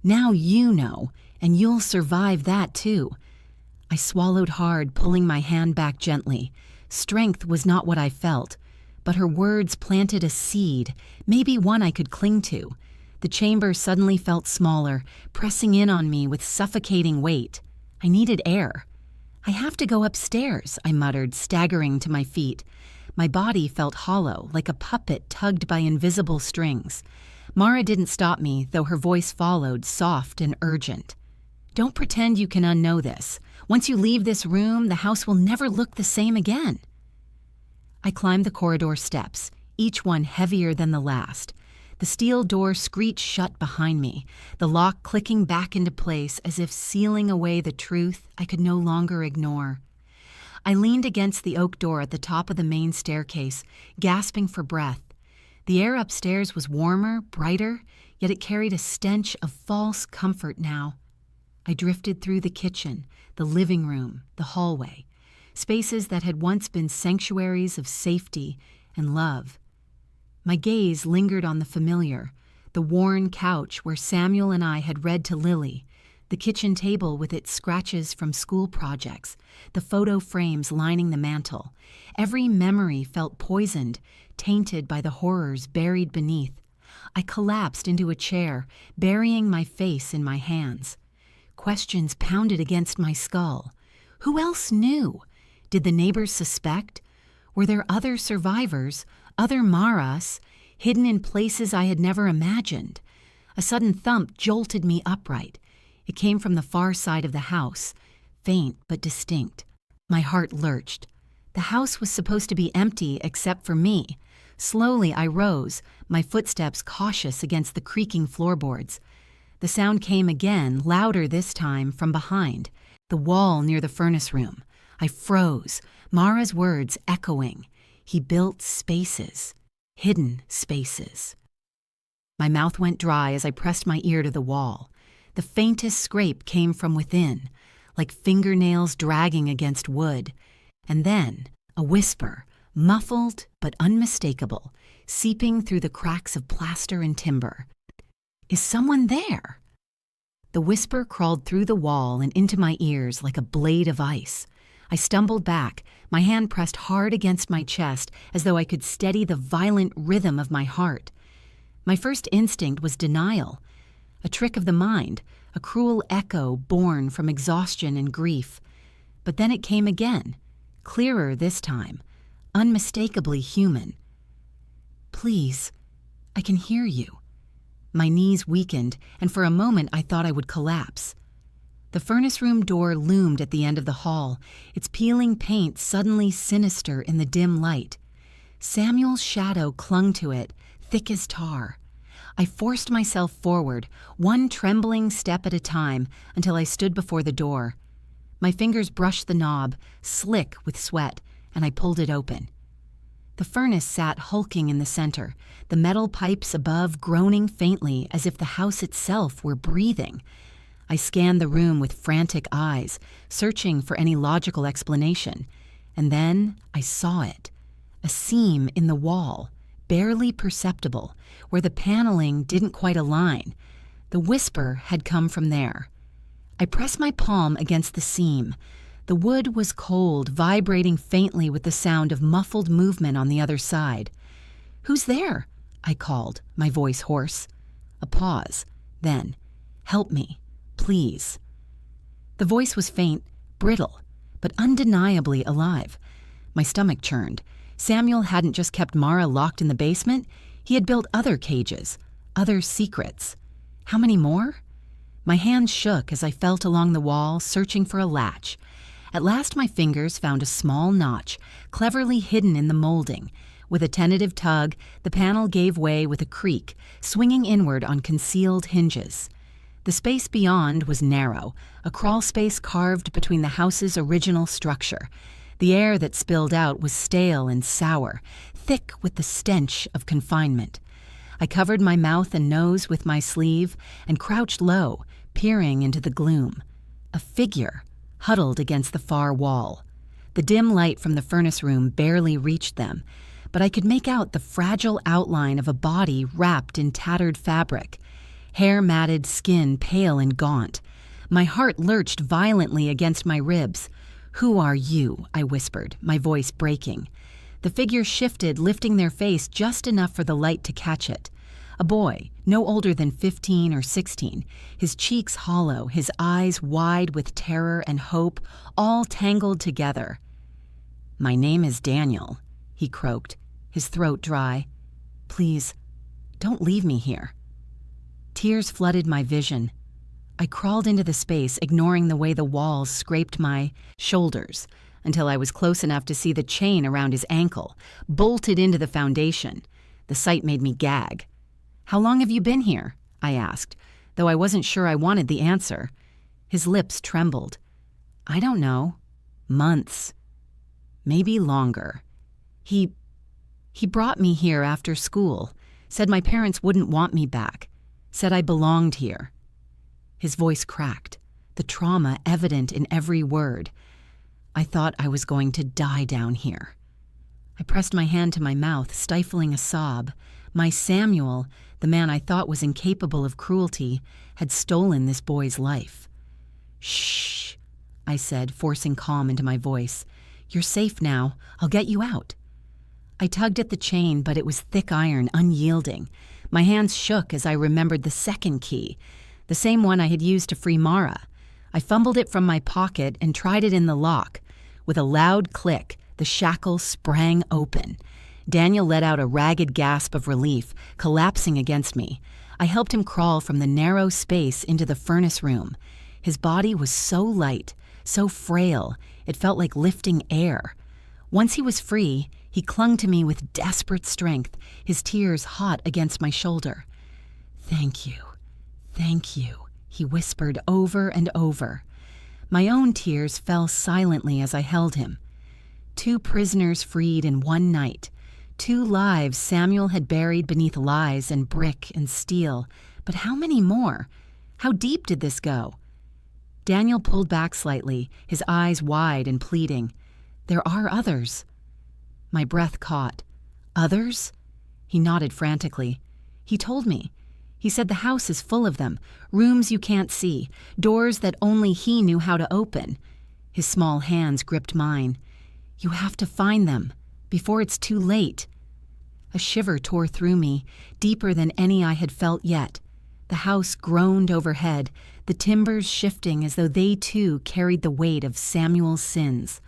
Now you know, and you'll survive that too. I swallowed hard, pulling my hand back gently. Strength was not what I felt, but her words planted a seed, maybe one I could cling to. The chamber suddenly felt smaller, pressing in on me with suffocating weight. I needed air. I have to go upstairs, I muttered, staggering to my feet. My body felt hollow, like a puppet tugged by invisible strings. Mara didn't stop me, though her voice followed, soft and urgent. Don't pretend you can unknow this. Once you leave this room, the house will never look the same again. I climbed the corridor steps, each one heavier than the last. The steel door screeched shut behind me, the lock clicking back into place as if sealing away the truth I could no longer ignore. I leaned against the oak door at the top of the main staircase, gasping for breath. The air upstairs was warmer, brighter, yet it carried a stench of false comfort now. I drifted through the kitchen, the living room, the hallway, spaces that had once been sanctuaries of safety and love. My gaze lingered on the familiar, the worn couch where Samuel and I had read to Lily, the kitchen table with its scratches from school projects, the photo frames lining the mantel. Every memory felt poisoned, tainted by the horrors buried beneath. I collapsed into a chair, burying my face in my hands. Questions pounded against my skull. Who else knew? Did the neighbors suspect? Were there other survivors, other Maras, hidden in places I had never imagined? A sudden thump jolted me upright. It came from the far side of the house, faint but distinct. My heart lurched. The house was supposed to be empty except for me. Slowly I rose, my footsteps cautious against the creaking floorboards. The sound came again, louder this time, from behind, the wall near the furnace room. I froze, Mara's words echoing. He built spaces, hidden spaces. My mouth went dry as I pressed my ear to the wall. The faintest scrape came from within, like fingernails dragging against wood. And then, a whisper, muffled but unmistakable, seeping through the cracks of plaster and timber. Is someone there? The whisper crawled through the wall and into my ears like a blade of ice. I stumbled back, my hand pressed hard against my chest as though I could steady the violent rhythm of my heart. My first instinct was denial, a trick of the mind, a cruel echo born from exhaustion and grief. But then it came again, clearer this time, unmistakably human. Please, I can hear you. My knees weakened, and for a moment I thought I would collapse. The furnace room door loomed at the end of the hall, its peeling paint suddenly sinister in the dim light. Samuel's shadow clung to it, thick as tar. I forced myself forward, one trembling step at a time, until I stood before the door. My fingers brushed the knob, slick with sweat, and I pulled it open. The furnace sat hulking in the center, the metal pipes above groaning faintly as if the house itself were breathing. I scanned the room with frantic eyes, searching for any logical explanation. And then I saw it. A seam in the wall, barely perceptible, where the paneling didn't quite align. The whisper had come from there. I pressed my palm against the seam. The wood was cold, vibrating faintly with the sound of muffled movement on the other side. "Who's there?" I called, my voice hoarse. A pause. Then, "Help me. Please." The voice was faint, brittle, but undeniably alive. My stomach churned. Samuel hadn't just kept Mara locked in the basement, he had built other cages, other secrets. How many more? My hands shook as I felt along the wall, searching for a latch. At last my fingers found a small notch, cleverly hidden in the molding. With a tentative tug, the panel gave way with a creak, swinging inward on concealed hinges. The space beyond was narrow, a crawl space carved between the house's original structure. The air that spilled out was stale and sour, thick with the stench of confinement. I covered my mouth and nose with my sleeve and crouched low, peering into the gloom. A figure huddled against the far wall. The dim light from the furnace room barely reached them, but I could make out the fragile outline of a body wrapped in tattered fabric, hair-matted skin pale and gaunt. My heart lurched violently against my ribs. "Who are you?" I whispered, my voice breaking. The figure shifted, lifting their face just enough for the light to catch it. A boy, no older than 15 or 16, his cheeks hollow, his eyes wide with terror and hope, all tangled together. "My name is Daniel," he croaked, his throat dry. "Please, don't leave me here." Tears flooded my vision. I crawled into the space, ignoring the way the walls scraped my shoulders, until I was close enough to see the chain around his ankle, bolted into the foundation. The sight made me gag. "How long have you been here?" I asked, though I wasn't sure I wanted the answer. His lips trembled. "I don't know. Months. Maybe longer. He brought me here after school, said my parents wouldn't want me back, said I belonged here." His voice cracked, the trauma evident in every word. I thought I was going to die down here. I pressed my hand to my mouth, stifling a sob. My Samuel, the man I thought was incapable of cruelty, had stolen this boy's life. "Shh," I said, forcing calm into my voice. "You're safe now. I'll get you out." I tugged at the chain, but it was thick iron, unyielding. My hands shook as I remembered the second key, the same one I had used to free Mara. I fumbled it from my pocket and tried it in the lock. With a loud click, the shackle sprang open. Daniel let out a ragged gasp of relief, collapsing against me. I helped him crawl from the narrow space into the furnace room. His body was so light, so frail, it felt like lifting air. Once he was free, he clung to me with desperate strength, his tears hot against my shoulder. Thank you," he whispered over and over. My own tears fell silently as I held him. 2 prisoners freed in one night. 2 lives Samuel had buried beneath lies and brick and steel. But how many more? How deep did this go? Daniel pulled back slightly, his eyes wide and pleading. "There are others." My breath caught. "Others?" He nodded frantically. "He told me. He said the house is full of them, rooms you can't see, doors that only he knew how to open." His small hands gripped mine. "You have to find them, before it's too late." A shiver tore through me, deeper than any I had felt yet. The house groaned overhead, the timbers shifting as though they too carried the weight of Samuel's sins.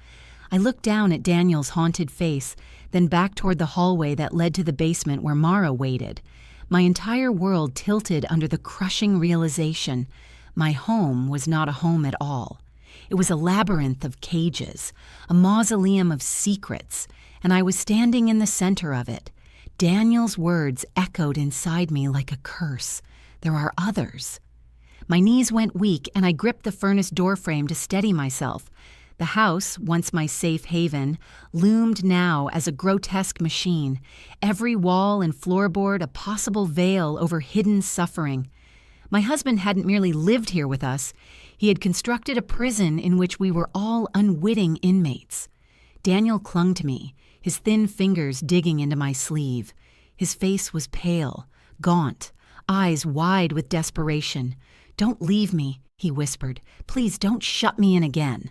I looked down at Daniel's haunted face, then back toward the hallway that led to the basement where Mara waited. My entire world tilted under the crushing realization my home was not a home at all. It was a labyrinth of cages, a mausoleum of secrets, and I was standing in the center of it. Daniel's words echoed inside me like a curse. There are others. My knees went weak, and I gripped the furnace doorframe to steady myself. The house, once my safe haven, loomed now as a grotesque machine, every wall and floorboard a possible veil over hidden suffering. My husband hadn't merely lived here with us, he had constructed a prison in which we were all unwitting inmates. Daniel clung to me, his thin fingers digging into my sleeve. His face was pale, gaunt, eyes wide with desperation. "Don't leave me," he whispered. "Please don't shut me in again."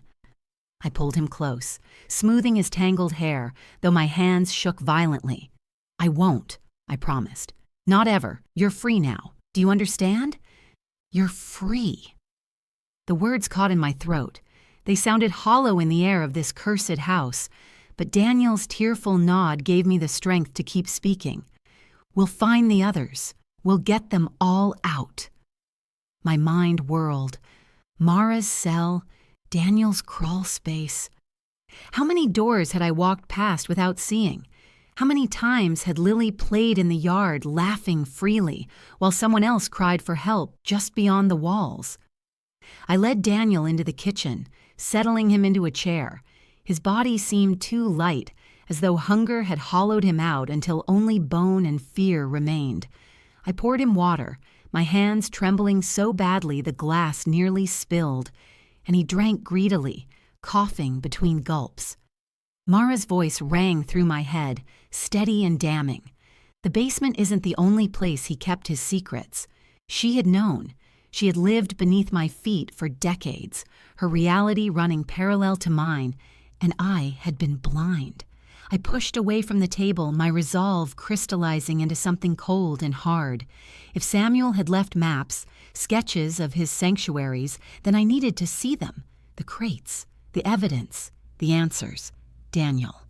I pulled him close, smoothing his tangled hair, though my hands shook violently. "I won't," I promised. "Not ever. You're free now. Do you understand? You're free." The words caught in my throat. They sounded hollow in the air of this cursed house, but Daniel's tearful nod gave me the strength to keep speaking. "We'll find the others. We'll get them all out." My mind whirled. Mara's cell, Daniel's crawl space. How many doors had I walked past without seeing? How many times had Lily played in the yard, laughing freely, while someone else cried for help just beyond the walls? I led Daniel into the kitchen, settling him into a chair. His body seemed too light, as though hunger had hollowed him out until only bone and fear remained. I poured him water, my hands trembling so badly the glass nearly spilled, and he drank greedily, coughing between gulps. Mara's voice rang through my head, steady and damning. The basement isn't the only place he kept his secrets. She had known. She had lived beneath my feet for decades, her reality running parallel to mine, and I had been blind. I pushed away from the table, my resolve crystallizing into something cold and hard. If Samuel had left maps, sketches of his sanctuaries, then I needed to see them. The crates, the evidence, the answers. "Daniel,"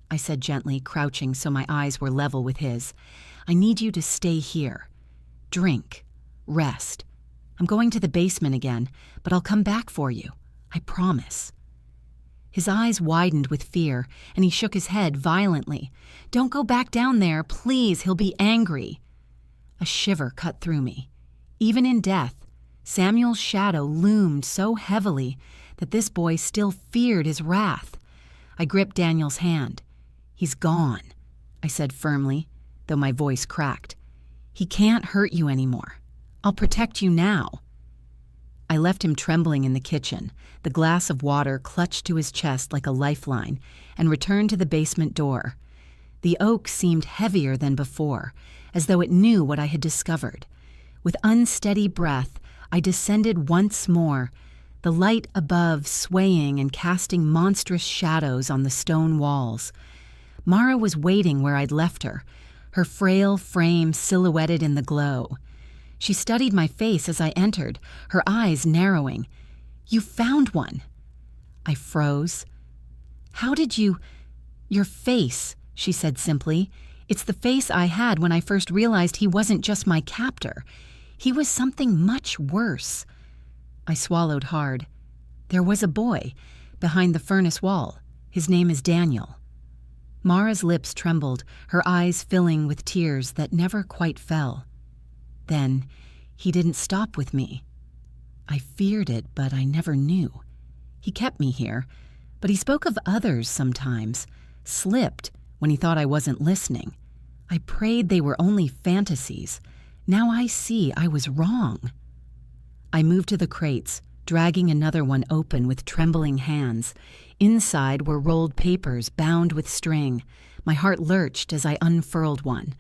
I said gently, crouching so my eyes were level with his, "I need you to stay here. Drink. Rest. I'm going to the basement again, but I'll come back for you. I promise." His eyes widened with fear, and he shook his head violently. "Don't go back down there, please, he'll be angry." A shiver cut through me. Even in death, Samuel's shadow loomed so heavily that this boy still feared his wrath. I gripped Daniel's hand. "He's gone," I said firmly, though my voice cracked. "He can't hurt you anymore. I'll protect you now." I left him trembling in the kitchen, the glass of water clutched to his chest like a lifeline, and returned to the basement door. The oak seemed heavier than before, as though it knew what I had discovered. With unsteady breath, I descended once more, the light above swaying and casting monstrous shadows on the stone walls. Mara was waiting where I'd left her, her frail frame silhouetted in the glow. She studied my face as I entered, her eyes narrowing. "You found one." I froze. "How did you—" "Your face," she said simply. "It's the face I had when I first realized he wasn't just my captor. He was something much worse." I swallowed hard. "There was a boy, behind the furnace wall. His name is Daniel." Mara's lips trembled, her eyes filling with tears that never quite fell. "Then he didn't stop with me. I feared it, but I never knew. He kept me here, but he spoke of others sometimes, slipped when he thought I wasn't listening. I prayed they were only fantasies. Now I see I was wrong." I moved to the crates, dragging another one open with trembling hands. Inside were rolled papers bound with string. My heart lurched as I unfurled one.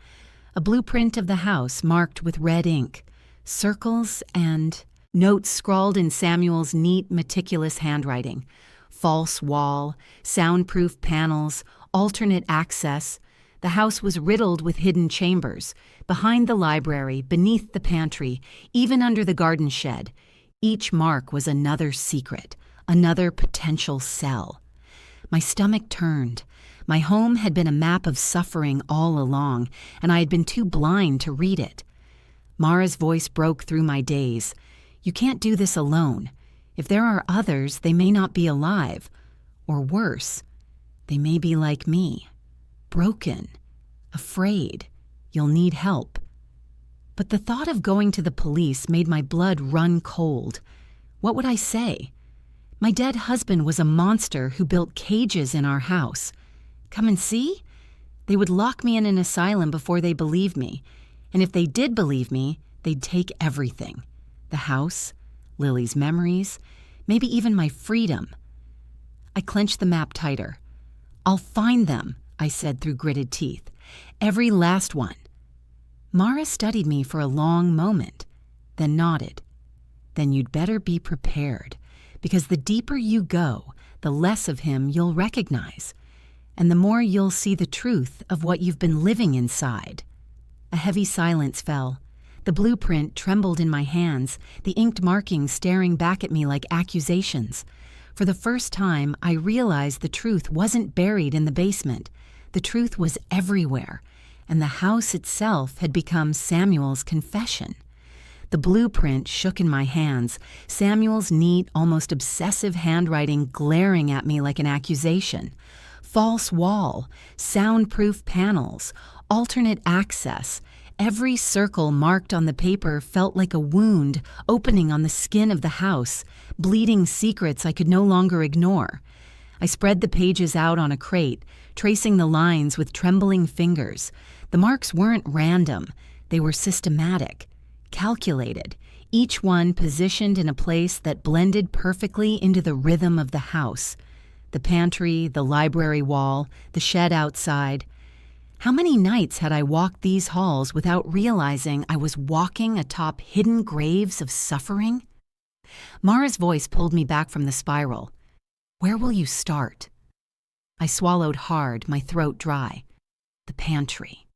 A blueprint of the house marked with red ink, circles and notes scrawled in Samuel's neat, meticulous handwriting. False wall, soundproof panels, alternate access. The house was riddled with hidden chambers, behind the library, beneath the pantry, even under the garden shed. Each mark was another secret, another potential cell. My stomach turned. My home had been a map of suffering all along, and I had been too blind to read it. Mara's voice broke through my daze. "You can't do this alone. If there are others, they may not be alive. Or worse, they may be like me. Broken. Afraid. You'll need help." But the thought of going to the police made my blood run cold. What would I say? My dead husband was a monster who built cages in our house. Come and see? They would lock me in an asylum before they believed me. And if they did believe me, they'd take everything. The house, Lily's memories, maybe even my freedom. I clenched the map tighter. "I'll find them," I said through gritted teeth. "Every last one." Mara studied me for a long moment, then nodded. "Then you'd better be prepared, because the deeper you go, the less of him you'll recognize, and the more you'll see the truth of what you've been living inside." A heavy silence fell. The blueprint trembled in my hands, the inked markings staring back at me like accusations. For the first time, I realized the truth wasn't buried in the basement. The truth was everywhere, and the house itself had become Samuel's confession. The blueprint shook in my hands, Samuel's neat, almost obsessive handwriting glaring at me like an accusation. False wall, soundproof panels, alternate access. Every circle marked on the paper felt like a wound opening on the skin of the house, bleeding secrets I could no longer ignore. I spread the pages out on a crate, tracing the lines with trembling fingers. The marks weren't random, they were systematic, calculated, each one positioned in a place that blended perfectly into the rhythm of the house. The pantry, the library wall, the shed outside. How many nights had I walked these halls without realizing I was walking atop hidden graves of suffering? Mara's voice pulled me back from the spiral. Where will you start? I swallowed hard, my throat dry. The pantry.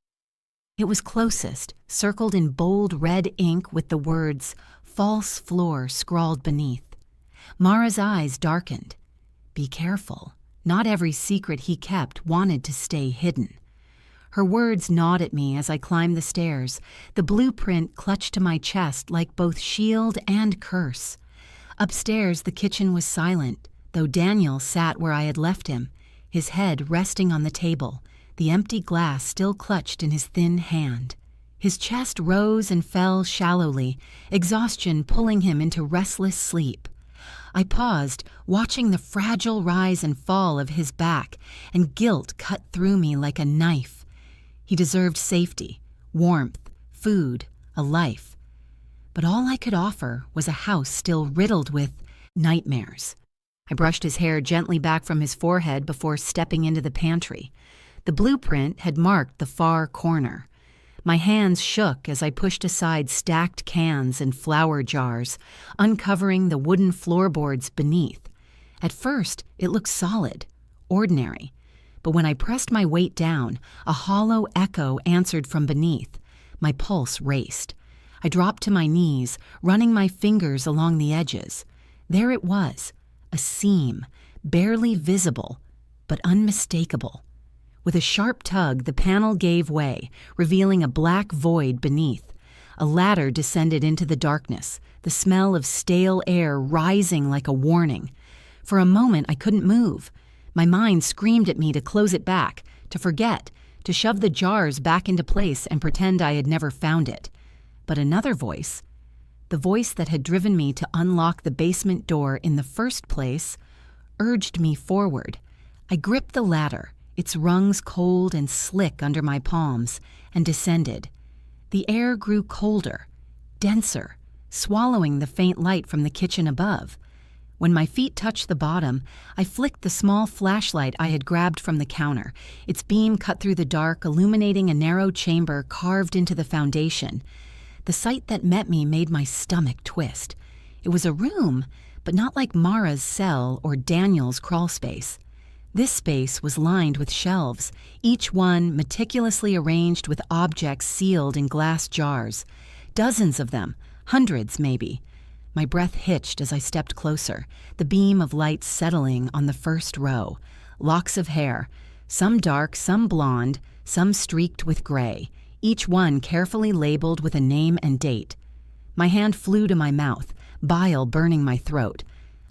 It was closest, circled in bold red ink with the words, "False floor," scrawled beneath. Mara's eyes darkened. Be careful. Not every secret he kept wanted to stay hidden. Her words gnawed at me as I climbed the stairs, the blueprint clutched to my chest like both shield and curse. Upstairs, the kitchen was silent, though Daniel sat where I had left him, his head resting on the table, the empty glass still clutched in his thin hand. His chest rose and fell shallowly, exhaustion pulling him into restless sleep. I paused, watching the fragile rise and fall of his back, and guilt cut through me like a knife. He deserved safety, warmth, food, a life. But all I could offer was a house still riddled with nightmares. I brushed his hair gently back from his forehead before stepping into the pantry. The blueprint had marked the far corner. My hands shook as I pushed aside stacked cans and flour jars, uncovering the wooden floorboards beneath. At first, it looked solid, ordinary. But when I pressed my weight down, a hollow echo answered from beneath. My pulse raced. I dropped to my knees, running my fingers along the edges. There it was, a seam, barely visible, but unmistakable. With a sharp tug, the panel gave way, revealing a black void beneath. A ladder descended into the darkness, the smell of stale air rising like a warning. For a moment, I couldn't move. My mind screamed at me to close it back, to forget, to shove the jars back into place and pretend I had never found it. But another voice, the voice that had driven me to unlock the basement door in the first place, urged me forward. I gripped the ladder, its rungs cold and slick under my palms, and descended. The air grew colder, denser, swallowing the faint light from the kitchen above. When my feet touched the bottom, I flicked the small flashlight I had grabbed from the counter. Its beam cut through the dark, illuminating a narrow chamber carved into the foundation. The sight that met me made my stomach twist. It was a room, but not like Mara's cell or Daniel's crawl space. This space was lined with shelves, each one meticulously arranged with objects sealed in glass jars. Dozens of them, hundreds maybe. My breath hitched as I stepped closer, the beam of light settling on the first row. Locks of hair, some dark, some blonde, some streaked with gray, each one carefully labeled with a name and date. My hand flew to my mouth, bile burning my throat.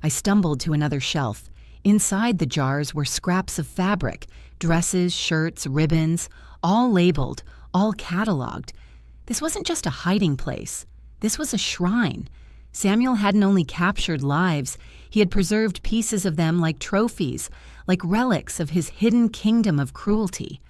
I stumbled to another shelf. Inside the jars were scraps of fabric, dresses, shirts, ribbons, all labeled, all cataloged. This wasn't just a hiding place. This was a shrine. Samuel hadn't only captured lives, he had preserved pieces of them like trophies, like relics of his hidden kingdom of cruelty.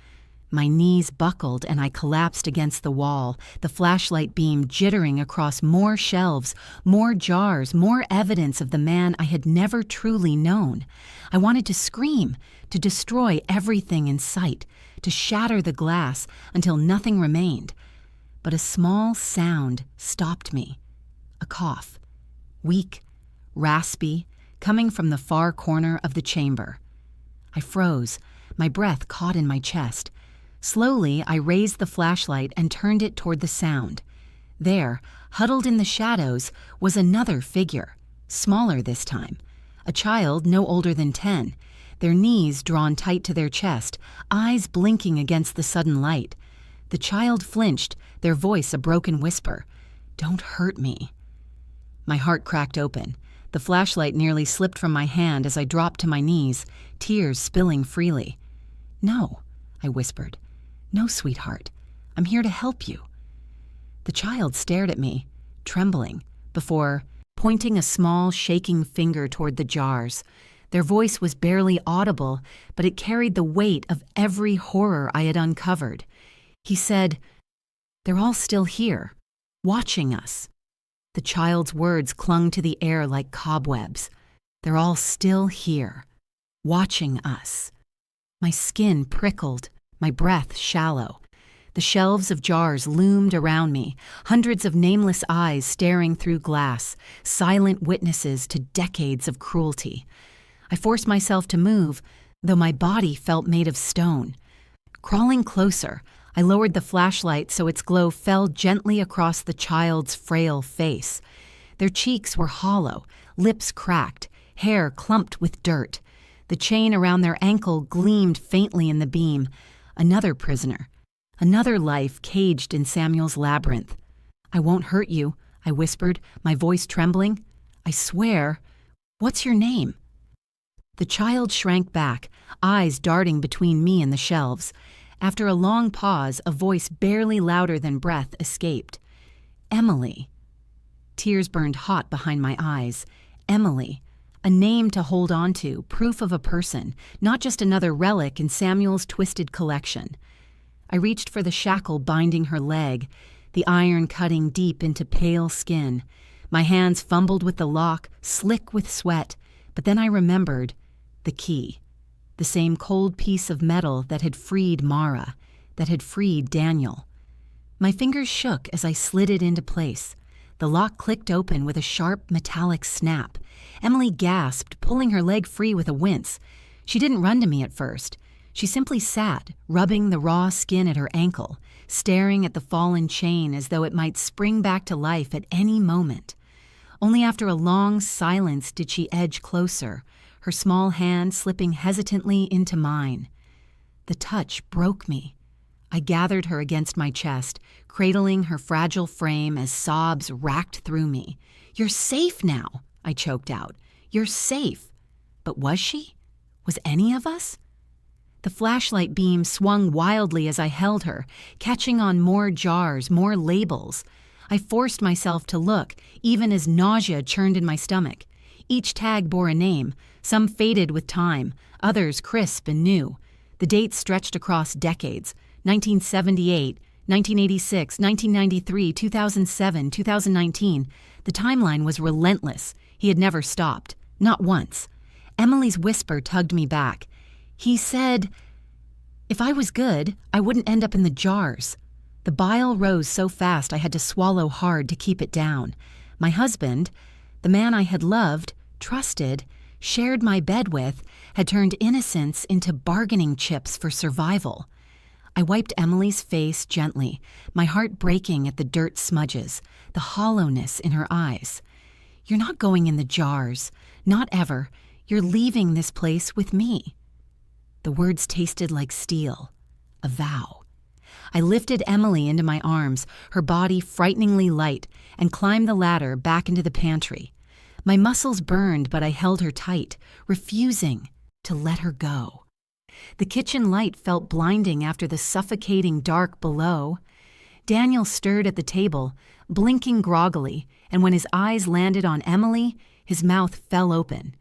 My knees buckled and I collapsed against the wall, the flashlight beam jittering across more shelves, more jars, more evidence of the man I had never truly known. I wanted to scream, to destroy everything in sight, to shatter the glass until nothing remained. But a small sound stopped me. A cough. Weak, raspy, coming from the far corner of the chamber. I froze, my breath caught in my chest. Slowly, I raised the flashlight and turned it toward the sound. There, huddled in the shadows, was another figure, smaller this time. A child no older than 10, their knees drawn tight to their chest, eyes blinking against the sudden light. The child flinched, their voice a broken whisper. "Don't hurt me." My heart cracked open. The flashlight nearly slipped from my hand as I dropped to my knees, tears spilling freely. "No," I whispered. "No, sweetheart. I'm here to help you." The child stared at me, trembling, before pointing a small, shaking finger toward the jars. Their voice was barely audible, but it carried the weight of every horror I had uncovered. He said, "They're all still here, watching us." The child's words clung to the air like cobwebs. "They're all still here, watching us." My skin prickled, my breath shallow. The shelves of jars loomed around me, hundreds of nameless eyes staring through glass, silent witnesses to decades of cruelty. I forced myself to move, though my body felt made of stone. Crawling closer, I lowered the flashlight so its glow fell gently across the child's frail face. Their cheeks were hollow, lips cracked, hair clumped with dirt. The chain around their ankle gleamed faintly in the beam. Another prisoner. Another life caged in Samuel's labyrinth. "I won't hurt you," I whispered, my voice trembling. "I swear. What's your name?" The child shrank back, eyes darting between me and the shelves. After a long pause, a voice barely louder than breath escaped. "Emily." Tears burned hot behind my eyes. Emily. A name to hold on to, proof of a person, not just another relic in Samuel's twisted collection. I reached for the shackle binding her leg, the iron cutting deep into pale skin. My hands fumbled with the lock, slick with sweat, but then I remembered the key. The same cold piece of metal that had freed Mara, that had freed Daniel. My fingers shook as I slid it into place. The lock clicked open with a sharp metallic snap. Emily gasped, pulling her leg free with a wince. She didn't run to me at first. She simply sat, rubbing the raw skin at her ankle, staring at the fallen chain as though it might spring back to life at any moment. Only after a long silence did she edge closer, her small hand slipping hesitantly into mine. The touch broke me. I gathered her against my chest, cradling her fragile frame as sobs racked through me. "You're safe now," I choked out. "You're safe." But was she? Was any of us? The flashlight beam swung wildly as I held her, catching on more jars, more labels. I forced myself to look, even as nausea churned in my stomach. Each tag bore a name, some faded with time, others crisp and new. The dates stretched across decades: 1978, 1986, 1993, 2007, 2019. The timeline was relentless. He had never stopped. Not once. Emily's whisper tugged me back. He said, "If I was good, I wouldn't end up in the jars." The bile rose so fast I had to swallow hard to keep it down. My husband, the man I had loved, trusted, shared my bed with, had turned innocence into bargaining chips for survival. I wiped Emily's face gently, my heart breaking at the dirt smudges, the hollowness in her eyes. "You're not going in the jars. Not ever. You're leaving this place with me." The words tasted like steel, a vow. I lifted Emily into my arms, her body frighteningly light, and climbed the ladder back into the pantry. My muscles burned, but I held her tight, refusing to let her go. The kitchen light felt blinding after the suffocating dark below. Daniel stirred at the table, blinking groggily, and when his eyes landed on Emily, his mouth fell open.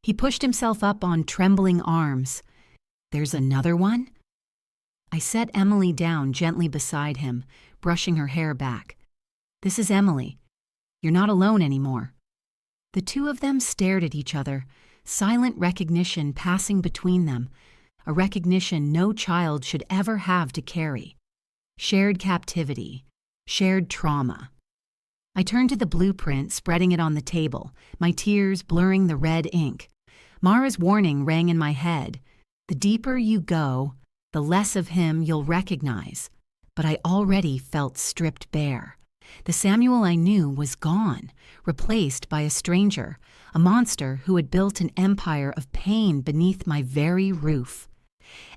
He pushed himself up on trembling arms. "There's another one?" I set Emily down gently beside him, brushing her hair back. "This is Emily. You're not alone anymore." The two of them stared at each other, silent recognition passing between them, a recognition no child should ever have to carry. Shared captivity, shared trauma. I turned to the blueprint, spreading it on the table, my tears blurring the red ink. Mara's warning rang in my head. The deeper you go, the less of him you'll recognize. But I already felt stripped bare. The Samuel I knew was gone, replaced by a stranger, a monster who had built an empire of pain beneath my very roof.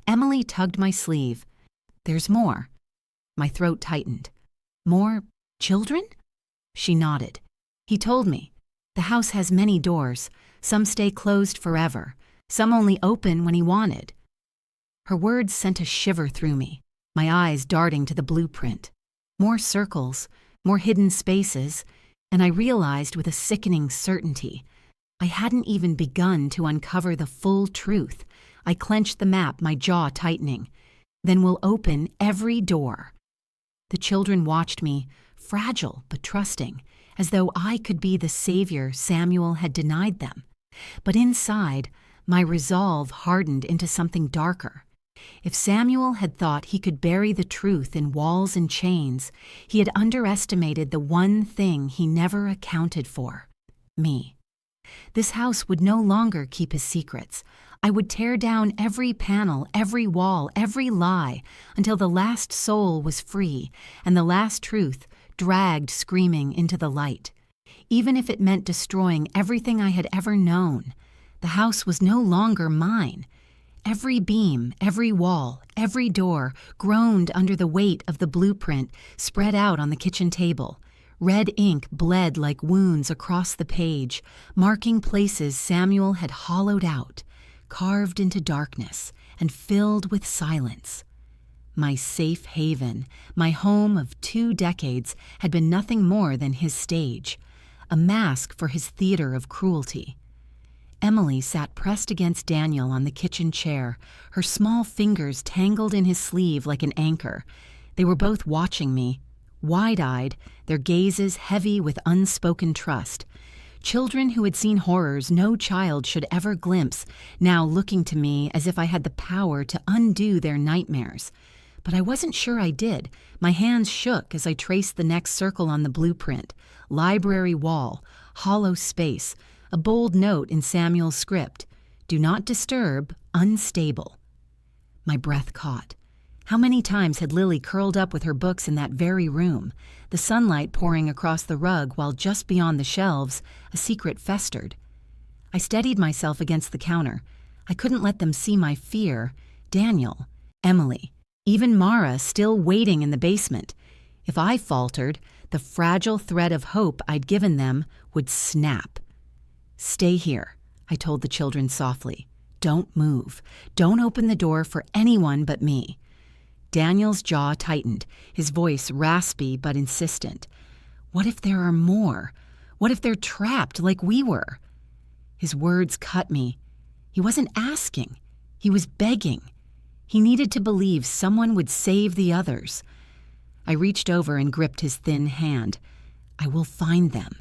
Emily tugged my sleeve. "There's more." My throat tightened. "More children?" She nodded. "He told me. The house has many doors. Some stay closed forever. Some only open when he wanted." Her words sent a shiver through me, my eyes darting to the blueprint. More circles, more hidden spaces, and I realized with a sickening certainty, I hadn't even begun to uncover the full truth. I clenched the map, my jaw tightening. "Then we'll open every door." The children watched me, fragile but trusting, as though I could be the savior Samuel had denied them. But inside, my resolve hardened into something darker. If Samuel had thought he could bury the truth in walls and chains, he had underestimated the one thing he never accounted for: me. This house would no longer keep his secrets. I would tear down every panel, every wall, every lie, until the last soul was free and the last truth dragged screaming into the light. Even if it meant destroying everything I had ever known, the house was no longer mine. Every beam, every wall, every door groaned under the weight of the blueprint spread out on the kitchen table. Red ink bled like wounds across the page, marking places Samuel had hollowed out, carved into darkness, and filled with silence. My safe haven, my home of 2 decades, had been nothing more than his stage, a mask for his theater of cruelty. Emily sat pressed against Daniel on the kitchen chair, her small fingers tangled in his sleeve like an anchor. They were both watching me, wide-eyed, their gazes heavy with unspoken trust. Children who had seen horrors no child should ever glimpse, now looking to me as if I had the power to undo their nightmares. But I wasn't sure I did. My hands shook as I traced the next circle on the blueprint: library wall, hollow space, a bold note in Samuel's script: "Do not disturb, unstable." My breath caught. How many times had Lily curled up with her books in that very room, the sunlight pouring across the rug while just beyond the shelves a secret festered? I steadied myself against the counter. I couldn't let them see my fear. Daniel, Emily, even Mara still waiting in the basement. If I faltered, the fragile thread of hope I'd given them would snap. "Stay here," I told the children softly. "Don't move. Don't open the door for anyone but me." Daniel's jaw tightened, his voice raspy but insistent. "What if there are more? What if they're trapped like we were?" His words cut me. He wasn't asking. He was begging. He needed to believe someone would save the others. I reached over and gripped his thin hand. "I will find them.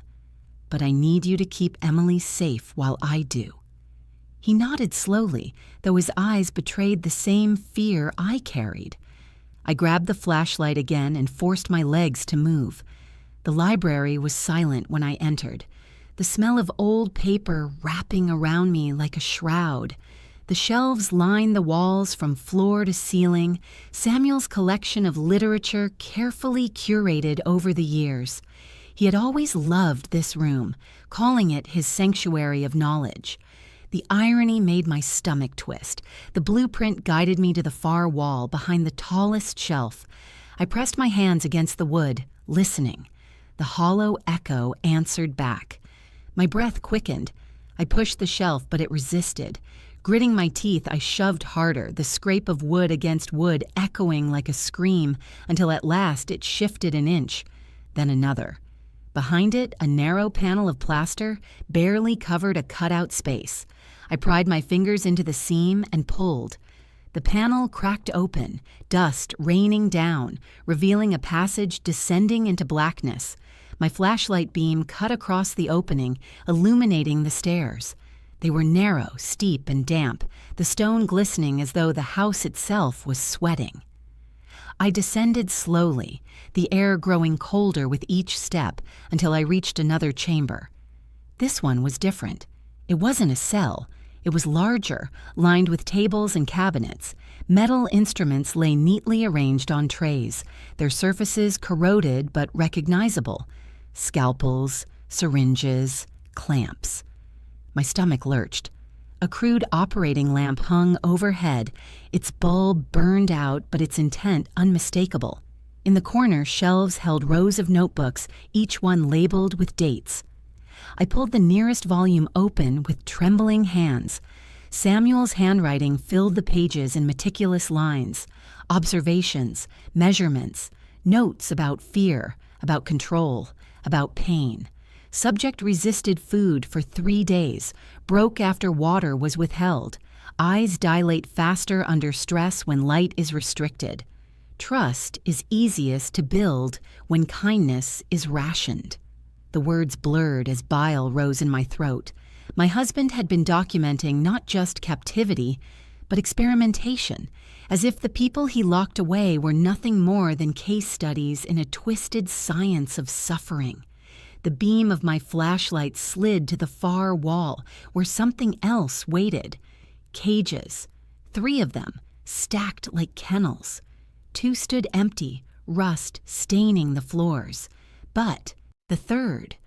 But I need you to keep Emily safe while I do." He nodded slowly, though his eyes betrayed the same fear I carried. I grabbed the flashlight again and forced my legs to move. The library was silent when I entered, the smell of old paper wrapping around me like a shroud. The shelves lined the walls from floor to ceiling, Samuel's collection of literature carefully curated over the years. He had always loved this room, calling it his sanctuary of knowledge. The irony made my stomach twist. The blueprint guided me to the far wall behind the tallest shelf. I pressed my hands against the wood, listening. The hollow echo answered back. My breath quickened. I pushed the shelf, but it resisted. Gritting my teeth, I shoved harder, the scrape of wood against wood echoing like a scream, until at last it shifted an inch, then another. Behind it, a narrow panel of plaster barely covered a cutout space. I pried my fingers into the seam and pulled. The panel cracked open, dust raining down, revealing a passage descending into blackness. My flashlight beam cut across the opening, illuminating the stairs. They were narrow, steep, and damp, the stone glistening as though the house itself was sweating. I descended slowly, the air growing colder with each step until I reached another chamber. This one was different. It wasn't a cell. It was larger, lined with tables and cabinets. Metal instruments lay neatly arranged on trays, their surfaces corroded but recognizable. Scalpels, syringes, clamps. My stomach lurched. A crude operating lamp hung overhead, its bulb burned out but its intent unmistakable. In the corner, shelves held rows of notebooks, each one labeled with dates. I pulled the nearest volume open with trembling hands. Samuel's handwriting filled the pages in meticulous lines, observations, measurements, notes about fear, about control, about pain. Subject resisted food for 3 days, broke after water was withheld. Eyes dilate faster under stress when light is restricted. Trust is easiest to build when kindness is rationed. The words blurred as bile rose in my throat. My husband had been documenting not just captivity, but experimentation, as if the people he locked away were nothing more than case studies in a twisted science of suffering. The beam of my flashlight slid to the far wall, where something else waited. Cages, 3 of them, stacked like kennels. 2 stood empty, rust staining the floors. But the third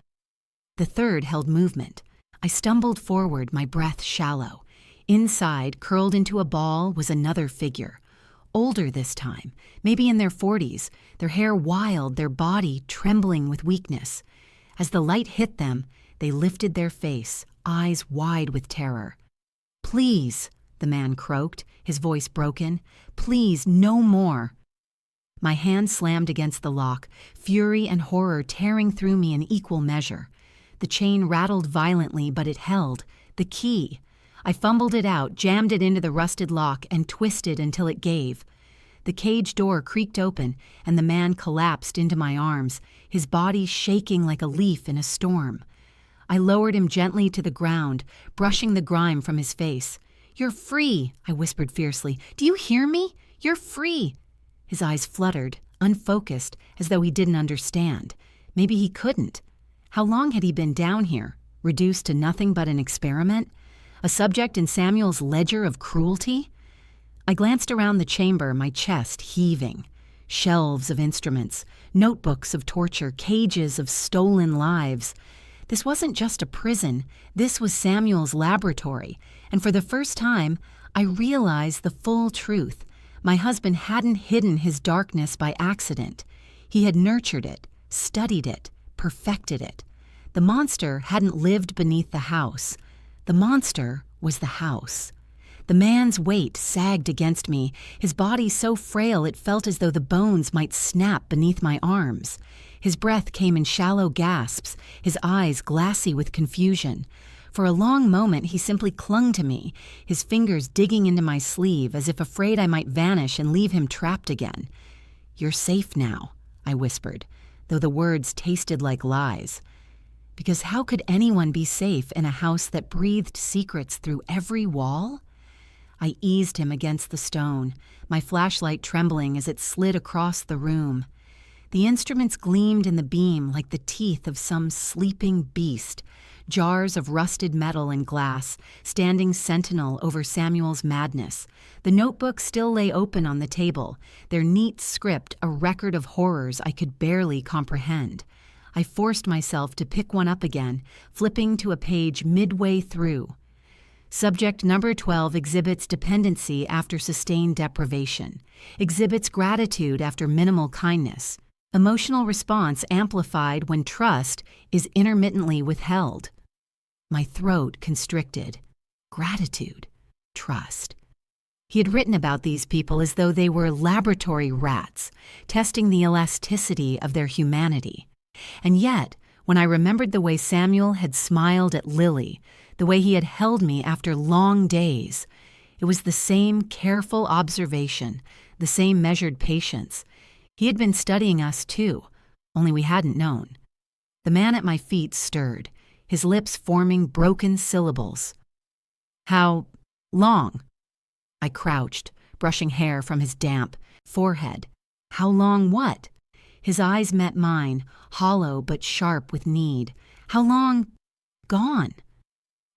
held movement. I stumbled forward, my breath shallow. Inside, curled into a ball, was another figure. Older this time, maybe in their 40s, their hair wild, their body trembling with weakness. As the light hit them, they lifted their face, eyes wide with terror. "Please," the man croaked, his voice broken. "Please, no more." My hand slammed against the lock, fury and horror tearing through me in equal measure. The chain rattled violently, but it held. The key. I fumbled it out, jammed it into the rusted lock, and twisted until it gave. The cage door creaked open, and the man collapsed into my arms, his body shaking like a leaf in a storm. I lowered him gently to the ground, brushing the grime from his face. "You're free," I whispered fiercely. "Do you hear me? You're free." His eyes fluttered, unfocused, as though he didn't understand. Maybe he couldn't. How long had he been down here, reduced to nothing but an experiment? A subject in Samuel's ledger of cruelty? I glanced around the chamber, my chest heaving. Shelves of instruments, notebooks of torture, cages of stolen lives. This wasn't just a prison, this was Samuel's laboratory, and for the first time, I realized the full truth. My husband hadn't hidden his darkness by accident. He had nurtured it, studied it, perfected it. The monster hadn't lived beneath the house. The monster was the house. The man's weight sagged against me, his body so frail it felt as though the bones might snap beneath my arms. His breath came in shallow gasps, his eyes glassy with confusion. For a long moment he simply clung to me, his fingers digging into my sleeve as if afraid I might vanish and leave him trapped again. "You're safe now," I whispered, though the words tasted like lies. Because how could anyone be safe in a house that breathed secrets through every wall? I eased him against the stone, my flashlight trembling as it slid across the room. The instruments gleamed in the beam like the teeth of some sleeping beast, jars of rusted metal and glass, standing sentinel over Samuel's madness. The notebooks still lay open on the table, their neat script a record of horrors I could barely comprehend. I forced myself to pick one up again, flipping to a page midway through. Subject number 12 exhibits dependency after sustained deprivation, exhibits gratitude after minimal kindness, emotional response amplified when trust is intermittently withheld. My throat constricted. Gratitude, trust. He had written about these people as though they were laboratory rats, testing the elasticity of their humanity. And yet, when I remembered the way Samuel had smiled at Lily, the way he had held me after long days, it was the same careful observation, the same measured patience. He had been studying us too, only we hadn't known. The man at my feet stirred, his lips forming broken syllables. "How long?" I crouched, brushing hair from his damp forehead. "How long what?" His eyes met mine, hollow but sharp with need. "How long gone?"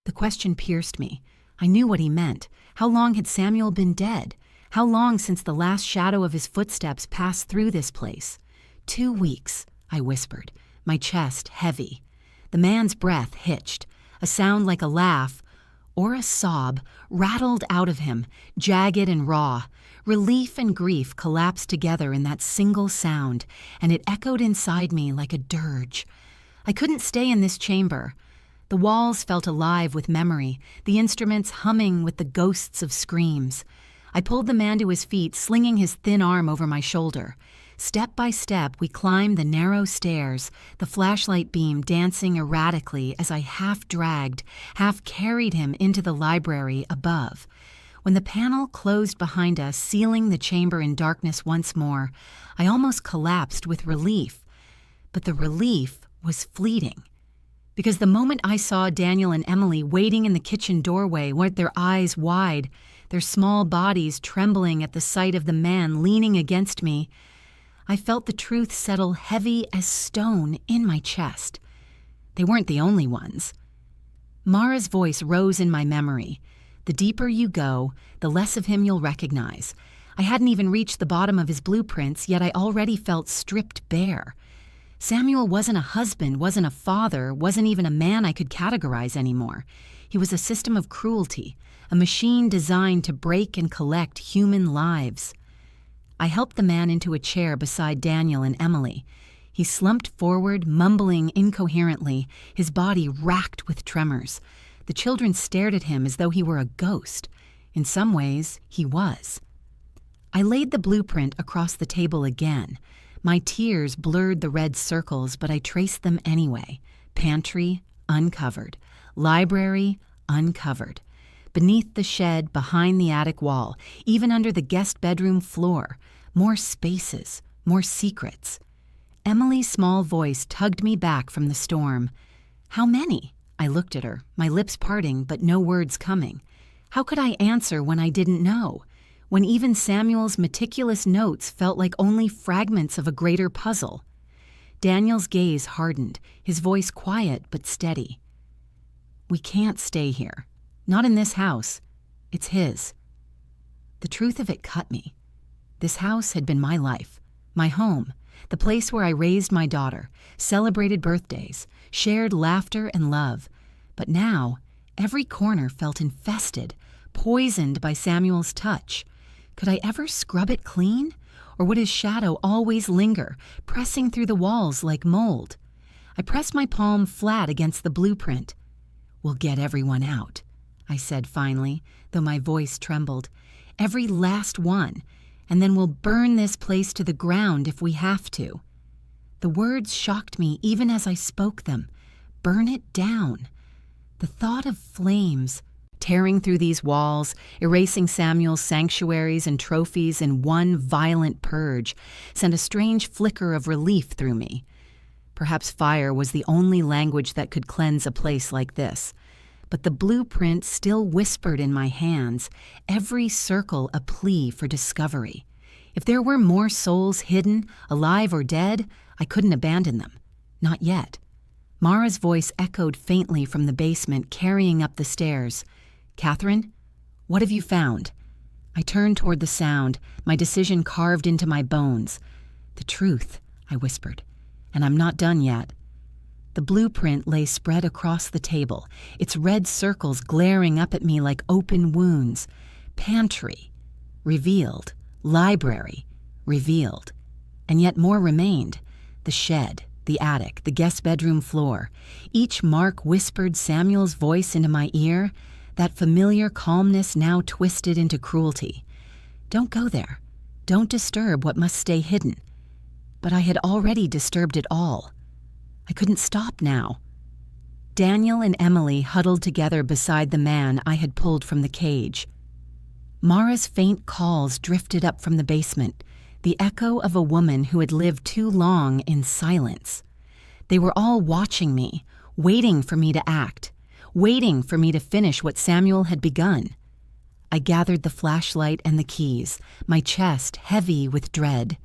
The question pierced me. I knew what he meant. How long had Samuel been dead? How long since the last shadow of his footsteps passed through this place? 2 weeks, I whispered, my chest heavy. The man's breath hitched. A sound like a laugh or a sob rattled out of him, jagged and raw. Relief and grief collapsed together in that single sound, and it echoed inside me like a dirge. I couldn't stay in this chamber. The walls felt alive with memory, the instruments humming with the ghosts of screams. I pulled the man to his feet, slinging his thin arm over my shoulder. Step by step, we climbed the narrow stairs, the flashlight beam dancing erratically as I half dragged, half carried him into the library above. When the panel closed behind us, sealing the chamber in darkness once more, I almost collapsed with relief. But the relief was fleeting. Because the moment I saw Daniel and Emily waiting in the kitchen doorway with their eyes wide, their small bodies trembling at the sight of the man leaning against me, I felt the truth settle heavy as stone in my chest. They weren't the only ones. Mara's voice rose in my memory. The deeper you go, the less of him you'll recognize. I hadn't even reached the bottom of his blueprints, yet I already felt stripped bare. Samuel wasn't a husband, wasn't a father, wasn't even a man I could categorize anymore. He was a system of cruelty, a machine designed to break and collect human lives. I helped the man into a chair beside Daniel and Emily. He slumped forward, mumbling incoherently, his body racked with tremors. The children stared at him as though he were a ghost. In some ways, he was. I laid the blueprint across the table again. My tears blurred the red circles, but I traced them anyway. Pantry, uncovered. Library, uncovered. Beneath the shed, behind the attic wall, even under the guest bedroom floor. More spaces, more secrets. Emily's small voice tugged me back from the storm. How many? I looked at her, my lips parting, but no words coming. How could I answer when I didn't know? When even Samuel's meticulous notes felt like only fragments of a greater puzzle. Daniel's gaze hardened, his voice quiet but steady. We can't stay here. Not in this house. It's his. The truth of it cut me. This house had been my life, my home, the place where I raised my daughter, celebrated birthdays, shared laughter and love. But now, every corner felt infested, poisoned by Samuel's touch. Could I ever scrub it clean? Or would his shadow always linger, pressing through the walls like mold? I pressed my palm flat against the blueprint. We'll get everyone out, I said finally, though my voice trembled. Every last one, and then we'll burn this place to the ground if we have to. The words shocked me even as I spoke them. Burn it down. The thought of flames tearing through these walls, erasing Samuel's sanctuaries and trophies in one violent purge, sent a strange flicker of relief through me. Perhaps fire was the only language that could cleanse a place like this. But the blueprint still whispered in my hands, every circle a plea for discovery. If there were more souls hidden, alive or dead, I couldn't abandon them. Not yet. Mara's voice echoed faintly from the basement, carrying up the stairs. Catherine, what have you found? I turned toward the sound, my decision carved into my bones. The truth, I whispered, and I'm not done yet. The blueprint lay spread across the table, its red circles glaring up at me like open wounds. Pantry, revealed. Library, revealed. And yet more remained. The shed, the attic, the guest bedroom floor. Each mark whispered Samuel's voice into my ear, that familiar calmness now twisted into cruelty. Don't go there. Don't disturb what must stay hidden. But I had already disturbed it all. I couldn't stop now. Daniel and Emily huddled together beside the man I had pulled from the cage. Mara's faint calls drifted up from the basement, the echo of a woman who had lived too long in silence. They were all watching me, waiting for me to act, waiting for me to finish what Samuel had begun. I gathered the flashlight and the keys, my chest heavy with dread.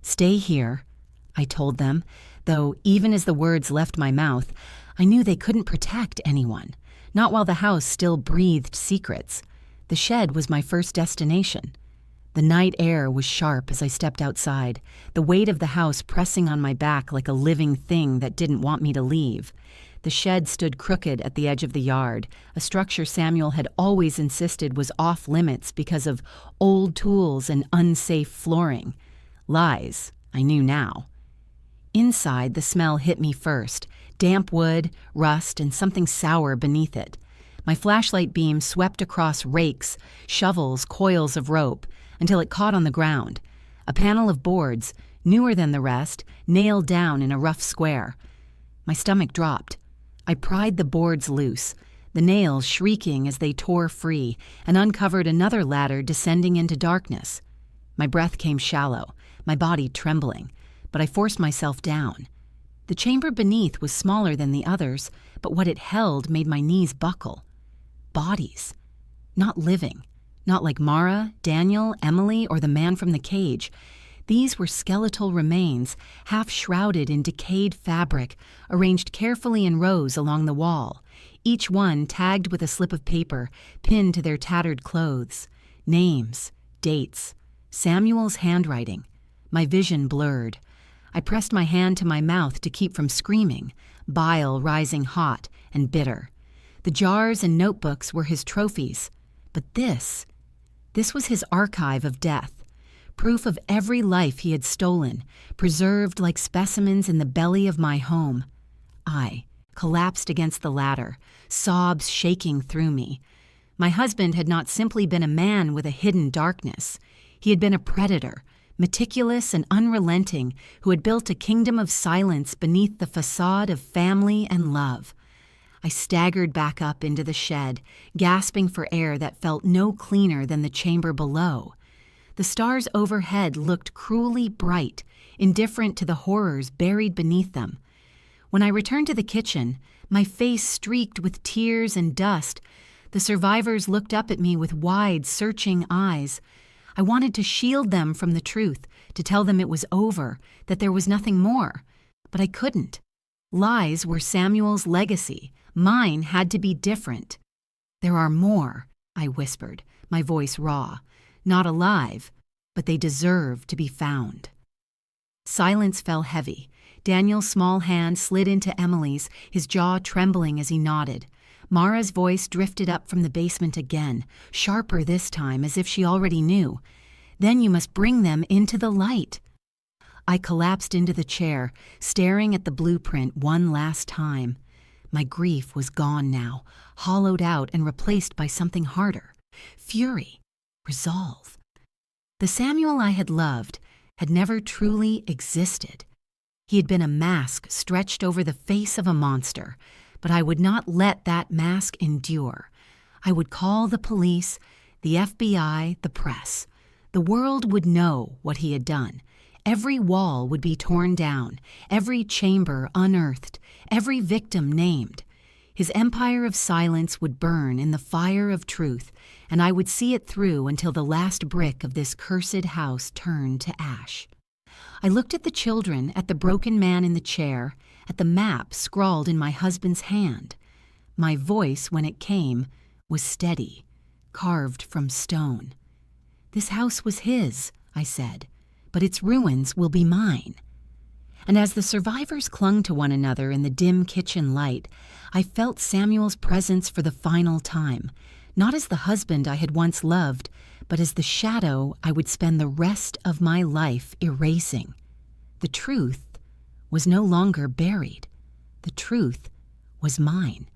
Stay here, I told them, though even as the words left my mouth, I knew they couldn't protect anyone. Not while the house still breathed secrets. The shed was my first destination. The night air was sharp as I stepped outside, the weight of the house pressing on my back like a living thing that didn't want me to leave. The shed stood crooked at the edge of the yard, a structure Samuel had always insisted was off limits because of old tools and unsafe flooring. Lies, I knew now. Inside, the smell hit me first, damp wood, rust, and something sour beneath it. My flashlight beam swept across rakes, shovels, coils of rope, until it caught on the ground. A panel of boards, newer than the rest, nailed down in a rough square. My stomach dropped. I pried the boards loose, the nails shrieking as they tore free, and uncovered another ladder descending into darkness. My breath came shallow, my body trembling, but I forced myself down. The chamber beneath was smaller than the others, but what it held made my knees buckle. Bodies. Not living. Not like Mara, Daniel, Emily, or the man from the cage. These were skeletal remains, half shrouded in decayed fabric, arranged carefully in rows along the wall, each one tagged with a slip of paper pinned to their tattered clothes. Names, dates, Samuel's handwriting. My vision blurred. I pressed my hand to my mouth to keep from screaming, bile rising hot and bitter. The jars and notebooks were his trophies, but this was his archive of death, proof of every life he had stolen, preserved like specimens in the belly of my home. I collapsed against the ladder, sobs shaking through me. My husband had not simply been a man with a hidden darkness. He had been a predator, meticulous and unrelenting, who had built a kingdom of silence beneath the facade of family and love. I staggered back up into the shed, gasping for air that felt no cleaner than the chamber below. The stars overhead looked cruelly bright, indifferent to the horrors buried beneath them. When I returned to the kitchen, my face streaked with tears and dust. The survivors looked up at me with wide, searching eyes. I wanted to shield them from the truth, to tell them it was over, that there was nothing more. But I couldn't. Lies were Samuel's legacy. Mine had to be different. "There are more," I whispered, my voice raw. "Not alive, but they deserve to be found." Silence fell heavy. Daniel's small hand slid into Emily's, his jaw trembling as he nodded. Mara's voice drifted up from the basement again, sharper this time, as if she already knew. "Then you must bring them into the light." I collapsed into the chair, staring at the blueprint one last time. My grief was gone now, hollowed out and replaced by something harder. Fury. Resolve. The Samuel I had loved had never truly existed. He had been a mask stretched over the face of a monster, but I would not let that mask endure. I would call the police, the FBI, the press. The world would know what he had done. Every wall would be torn down, every chamber unearthed, every victim named. His empire of silence would burn in the fire of truth, and I would see it through until the last brick of this cursed house turned to ash. I looked at the children, at the broken man in the chair, at the map scrawled in my husband's hand. My voice, when it came, was steady, carved from stone. "This house was his," I said, "but its ruins will be mine." And as the survivors clung to one another in the dim kitchen light, I felt Samuel's presence for the final time, not as the husband I had once loved, but as the shadow I would spend the rest of my life erasing. The truth was no longer buried. The truth was mine.